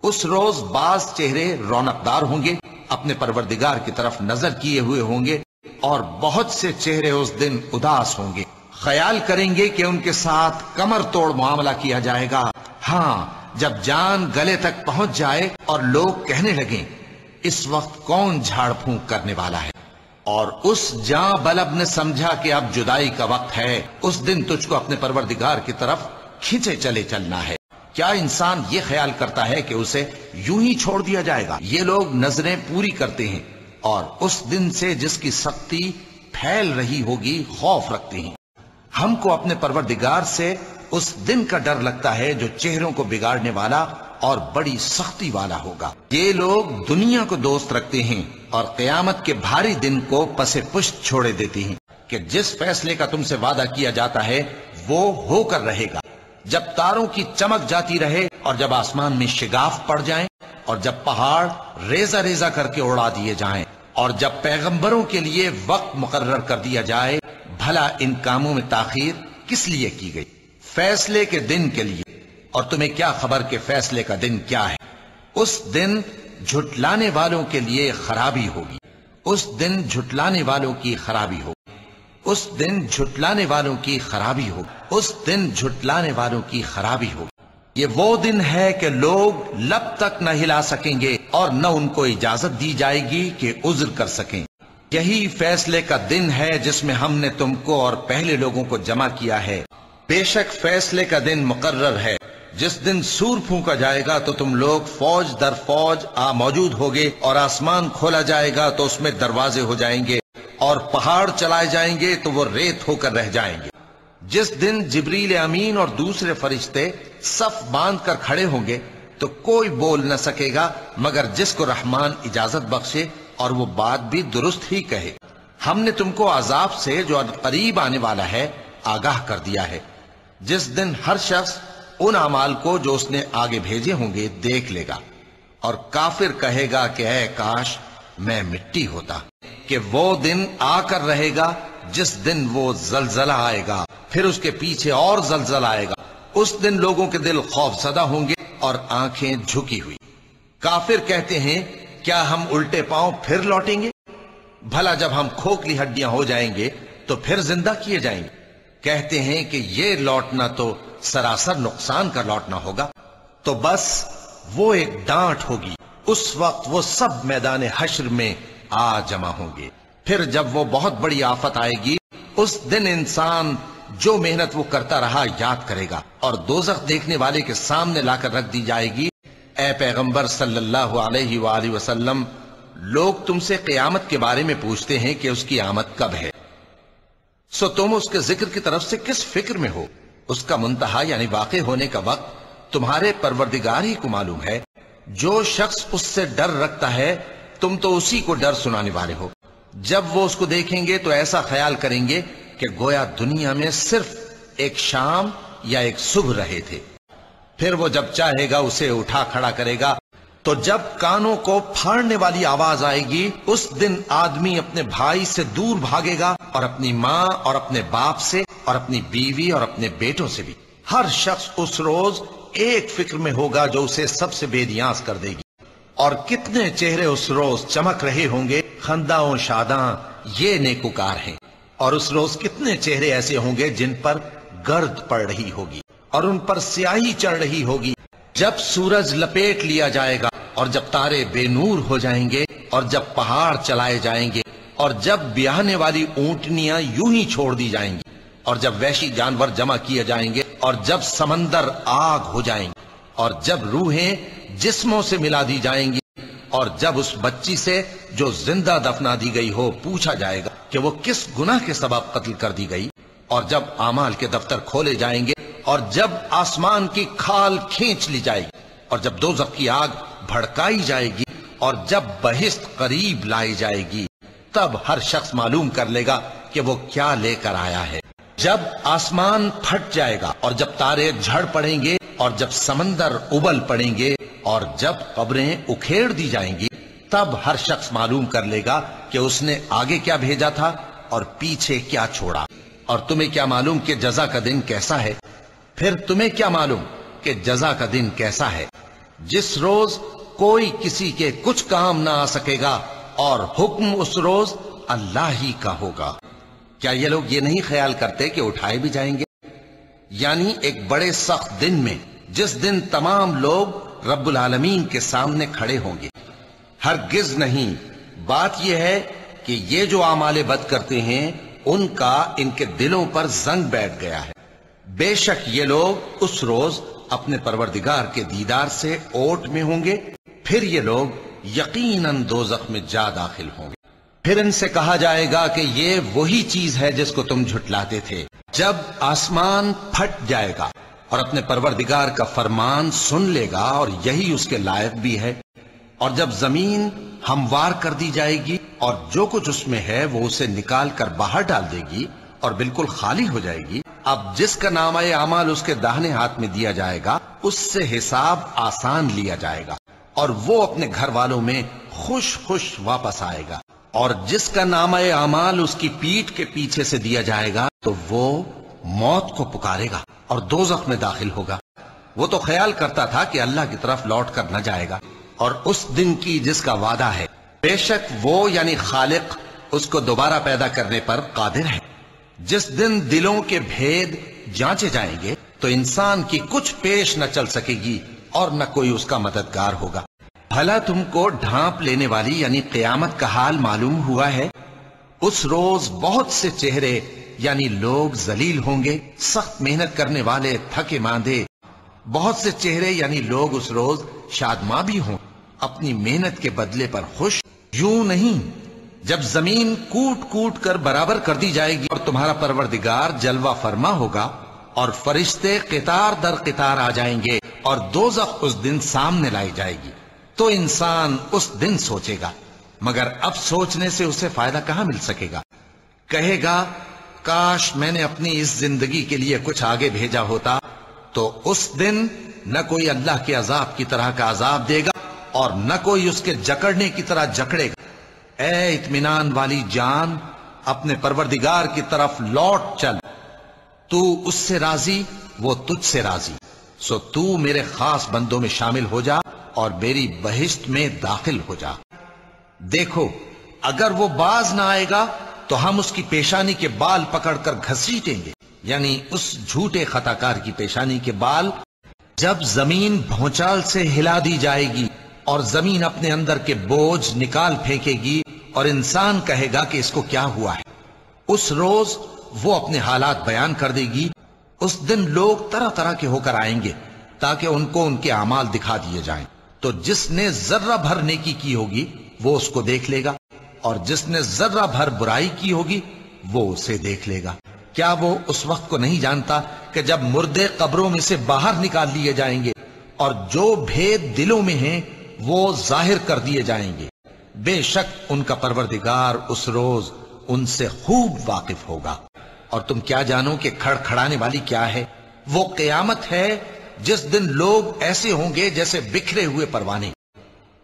اس روز بعض چہرے رونقدار ہوں گے، اپنے پروردگار کی طرف نظر کیے ہوئے ہوں گے، اور بہت سے چہرے اس دن اداس ہوں گے، خیال کریں گے کہ ان کے ساتھ کمر توڑ معاملہ کیا جائے گا۔ ہاں، جب جان گلے تک پہنچ جائے اور لوگ کہنے لگیں اس وقت کون جھاڑ پھونک کرنے والا ہے، اور اس جاں بلب نے سمجھا کہ اب جدائی کا وقت ہے، اس دن تجھ کو اپنے پروردگار کی طرف کھینچے چلے چلنا ہے۔ کیا انسان یہ خیال کرتا ہے کہ اسے یوں ہی چھوڑ دیا جائے گا؟ یہ لوگ نظریں پوری کرتے ہیں اور اس دن سے جس کی سختی پھیل رہی ہوگی خوف رکھتے ہیں۔ ہم کو اپنے پروردگار سے اس دن کا ڈر لگتا ہے جو چہروں کو بگاڑنے والا اور بڑی سختی والا ہوگا۔ یہ لوگ دنیا کو دوست رکھتے ہیں اور قیامت کے بھاری دن کو پس پشت چھوڑے دیتے ہیں کہ جس فیصلے کا تم سے وعدہ کیا جاتا ہے وہ ہو کر رہے گا۔ جب تاروں کی چمک جاتی رہے اور جب آسمان میں شگاف پڑ جائیں اور جب پہاڑ ریزہ ریزہ کر کے اڑا دیے جائیں اور جب پیغمبروں کے لیے وقت مقرر کر دیا جائے، بھلا ان کاموں میں تاخیر کس لیے کی گئی؟ فیصلے کے دن کے لیے۔ اور تمہیں کیا خبر کہ فیصلے کا دن کیا ہے؟ اس دن جھٹلانے والوں کے لیے خرابی ہوگی، اس دن جھٹلانے والوں کی خرابی ہوگی، اس دن جھٹلانے والوں کی خرابی ہوگی، اس دن جھٹلانے والوں کی خرابی ہوگی۔ یہ وہ دن ہے کہ لوگ لب تک نہ ہلا سکیں گے اور نہ ان کو اجازت دی جائے گی کہ عذر کر سکیں۔ یہی فیصلے کا دن ہے جس میں ہم نے تم کو اور پہلے لوگوں کو جمع کیا ہے۔ بے شک فیصلے کا دن مقرر ہے، جس دن سور پھونکا جائے گا تو تم لوگ فوج در فوج آ موجود ہوگے، اور آسمان کھولا جائے گا تو اس میں دروازے ہو جائیں گے، اور پہاڑ چلائے جائیں گے تو وہ ریت ہو کر رہ جائیں گے۔ جس دن جبریل امین اور دوسرے فرشتے صف باندھ کر کھڑے ہوں گے تو کوئی بول نہ سکے گا مگر جس کو رحمان اجازت بخشے اور وہ بات بھی درست ہی کہے۔ ہم نے تم کو عذاب سے جو قریب آنے والا ہے آگاہ کر دیا ہے، جس دن ہر شخص ان اعمال کو جو اس نے آگے بھیجے ہوں گے دیکھ لے گا، اور کافر کہے گا کہ اے کاش میں مٹی ہوتا۔ کہ وہ دن آ کر رہے گا جس دن وہ زلزلہ آئے گا، پھر اس کے پیچھے اور زلزلہ آئے گا۔ اس دن لوگوں کے دل خوف زدہ ہوں گے اور آنکھیں جھکی ہوئی۔ کافر کہتے ہیں کیا ہم الٹے پاؤں پھر لوٹیں گے؟ بھلا جب ہم کھوکھلی ہڈیاں ہو جائیں گے تو پھر زندہ کیے جائیں گے؟ کہتے ہیں کہ یہ لوٹنا تو سراسر نقصان کا لوٹنا ہوگا۔ تو بس وہ ایک ڈانٹ ہوگی، اس وقت وہ سب میدان حشر میں آ جمع ہوں گے۔ پھر جب وہ بہت بڑی آفت آئے گی، اس دن انسان جو محنت وہ کرتا رہا یاد کرے گا، اور دوزخ دیکھنے والے کے سامنے لا کر رکھ دی جائے گی۔ اے پیغمبر صلی اللہ علیہ وآلہ وسلم، لوگ تم سے قیامت کے بارے میں پوچھتے ہیں کہ اس کی آمد کب ہے، سو تم اس کے ذکر کی طرف سے کس فکر میں ہو؟ اس کا منتہا یعنی واقع ہونے کا وقت تمہارے پروردگار ہی کو معلوم ہے۔ جو شخص اس سے ڈر رکھتا ہے تم تو اسی کو ڈر سنانے والے ہو۔ جب وہ اس کو دیکھیں گے تو ایسا خیال کریں گے کہ گویا دنیا میں صرف ایک شام یا ایک صبح رہے تھے۔ پھر وہ جب چاہے گا اسے اٹھا کھڑا کرے گا، تو جب کانوں کو پھاڑنے والی آواز آئے گی، اس دن آدمی اپنے بھائی سے دور بھاگے گا، اور اپنی ماں اور اپنے باپ سے، اور اپنی بیوی اور اپنے بیٹوں سے بھی۔ ہر شخص اس روز ایک فکر میں ہوگا جو اسے سب سے بے نیاز کر دے گی۔ اور کتنے چہرے اس روز چمک رہے ہوں گے، خنداں و شاداں یہ نیکوکار ہیں۔ اور اس روز کتنے چہرے ایسے ہوں گے جن پر گرد پڑ رہی ہوگی اور ان پر سیاہی چڑھ رہی ہوگی۔ جب سورج لپیٹ لیا جائے گا، اور جب تارے بے نور ہو جائیں گے، اور جب پہاڑ چلائے جائیں گے، اور جب بیاہنے والی اونٹنیاں یوں ہی چھوڑ دی جائیں گی، اور جب وحشی جانور جمع کیے جائیں گے، اور جب سمندر آگ ہو جائیں گے، اور جب روحیں جسموں سے ملا دی جائیں گی، اور جب اس بچی سے جو زندہ دفنا دی گئی ہو پوچھا جائے گا کہ وہ کس گناہ کے سبب قتل کر دی گئی، اور جب اعمال کے دفتر کھولے جائیں گے، اور جب آسمان کی کھال کھینچ لی جائے گی، اور جب دوزخ کی آگ بھڑکائی جائے گی، اور جب بہشت قریب لائی جائے گی، تب ہر شخص معلوم کر لے گا کہ وہ کیا لے کر آیا ہے۔ جب آسمان پھٹ جائے گا، اور جب تارے جھڑ پڑیں گے، اور جب سمندر ابل پڑیں گے، اور جب قبریں اکھیڑ دی جائیں گی، تب ہر شخص معلوم کر لے گا کہ اس نے آگے کیا بھیجا تھا اور پیچھے کیا چھوڑا۔ اور تمہیں کیا معلوم کہ جزا کا دن کیسا ہے؟ پھر تمہیں کیا معلوم کہ جزا کا دن کیسا ہے؟ جس روز کوئی کسی کے کچھ کام نہ آ سکے گا، اور حکم اس روز اللہ ہی کا ہوگا۔ کیا یہ لوگ یہ نہیں خیال کرتے کہ اٹھائے بھی جائیں گے؟ یعنی ایک بڑے سخت دن میں، جس دن تمام لوگ رب العالمین کے سامنے کھڑے ہوں گے۔ ہرگز نہیں، بات یہ ہے کہ یہ جو اعمال بد کرتے ہیں ان کا ان کے دلوں پر زنگ بیٹھ گیا ہے۔ بے شک یہ لوگ اس روز اپنے پروردگار کے دیدار سے اوٹ میں ہوں گے، پھر یہ لوگ یقیناً دوزخ میں جا داخل ہوں گے۔ پھر ان سے کہا جائے گا کہ یہ وہی چیز ہے جس کو تم جھٹلاتے تھے۔ جب آسمان پھٹ جائے گا اور اپنے پروردگار کا فرمان سن لے گا، اور یہی اس کے لائق بھی ہے، اور جب زمین ہموار کر دی جائے گی اور جو کچھ اس میں ہے وہ اسے نکال کر باہر ڈال دے گی اور بالکل خالی ہو جائے گی، اب جس کا نامہ اعمال اس کے داہنے ہاتھ میں دیا جائے گا اس سے حساب آسان لیا جائے گا، اور وہ اپنے گھر والوں میں خوش خوش واپس آئے گا۔ اور جس کا نامہ اعمال اس کی پیٹھ کے پیچھے سے دیا جائے گا تو وہ موت کو پکارے گا اور دوزخ میں داخل ہوگا۔ وہ تو خیال کرتا تھا کہ اللہ کی طرف لوٹ کر نہ جائے گا، اور اس دن کی جس کا وعدہ ہے، بے شک وہ یعنی خالق اس کو دوبارہ پیدا کرنے پر قادر ہے۔ جس دن دلوں کے بھید جانچے جائیں گے تو انسان کی کچھ پیش نہ چل سکے گی اور نہ کوئی اس کا مددگار ہوگا۔ بھلا تم کو ڈھانپ لینے والی یعنی قیامت کا حال معلوم ہوا ہے؟ اس روز بہت سے چہرے یعنی لوگ ذلیل ہوں گے، سخت محنت کرنے والے تھکے ماندے۔ بہت سے چہرے یعنی لوگ اس روز شادماں بھی ہوں، اپنی محنت کے بدلے پر خوش۔ یوں نہیں، جب زمین کوٹ کوٹ کر برابر کر دی جائے گی اور تمہارا پروردگار جلوہ فرما ہوگا اور فرشتے قطار در قطار آ جائیں گے اور دوزخ اس دن سامنے لائی جائے گی، تو انسان اس دن سوچے گا مگر اب سوچنے سے اسے فائدہ کہاں مل سکے گا؟ کہے گا کاش میں نے اپنی اس زندگی کے لیے کچھ آگے بھیجا ہوتا، تو اس دن نہ کوئی اللہ کے عذاب کی طرح کا عذاب دے گا اور نہ کوئی اس کے جکڑنے کی طرح جکڑے گا۔ اے اطمینان والی جان، اپنے پروردگار کی طرف لوٹ چل، تو اس سے راضی، وہ تجھ سے راضی، سو تو میرے خاص بندوں میں شامل ہو جا اور میری بہشت میں داخل ہو جا۔ دیکھو اگر وہ باز نہ آئے گا تو ہم اس کی پیشانی کے بال پکڑ کر گھسیٹیں گے، یعنی اس جھوٹے خطاکار کی پیشانی کے بال۔ جب زمین بھونچال سے ہلا دی جائے گی اور زمین اپنے اندر کے بوجھ نکال پھینکے گی اور انسان کہے گا کہ اس کو کیا ہوا ہے، اس روز وہ اپنے حالات بیان کر دے گی۔ اس دن لوگ طرح طرح کے ہو کر آئیں گے تاکہ ان کو ان کے اعمال دکھا دیے جائیں، تو جس نے ذرہ بھر نیکی کی ہوگی وہ اس کو دیکھ لے گا، اور جس نے ذرہ بھر برائی کی ہوگی وہ اسے دیکھ لے گا۔ کیا وہ اس وقت کو نہیں جانتا کہ جب مردے قبروں میں سے باہر نکال لیے جائیں گے اور جو بھید دلوں میں ہیں وہ ظاہر کر دیے جائیں گے؟ بے شک ان کا پروردگار اس روز ان سے خوب واقف ہوگا۔ اور تم کیا جانو کہ کھڑکھڑانے والی کیا ہے؟ وہ قیامت ہے، جس دن لوگ ایسے ہوں گے جیسے بکھرے ہوئے پروانے،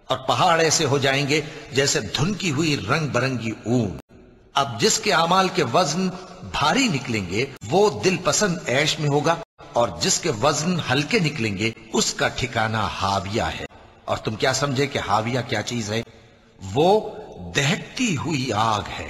اور پہاڑ ایسے ہو جائیں گے جیسے دھنکی ہوئی رنگ برنگی اون۔ اب جس کے اعمال کے وزن بھاری نکلیں گے وہ دل پسند عیش میں ہوگا، اور جس کے وزن ہلکے نکلیں گے اس کا ٹھکانہ ہاویہ ہے۔ اور تم کیا سمجھے کہ ہاویہ کیا چیز ہے؟ وہ دہکتی ہوئی آگ ہے۔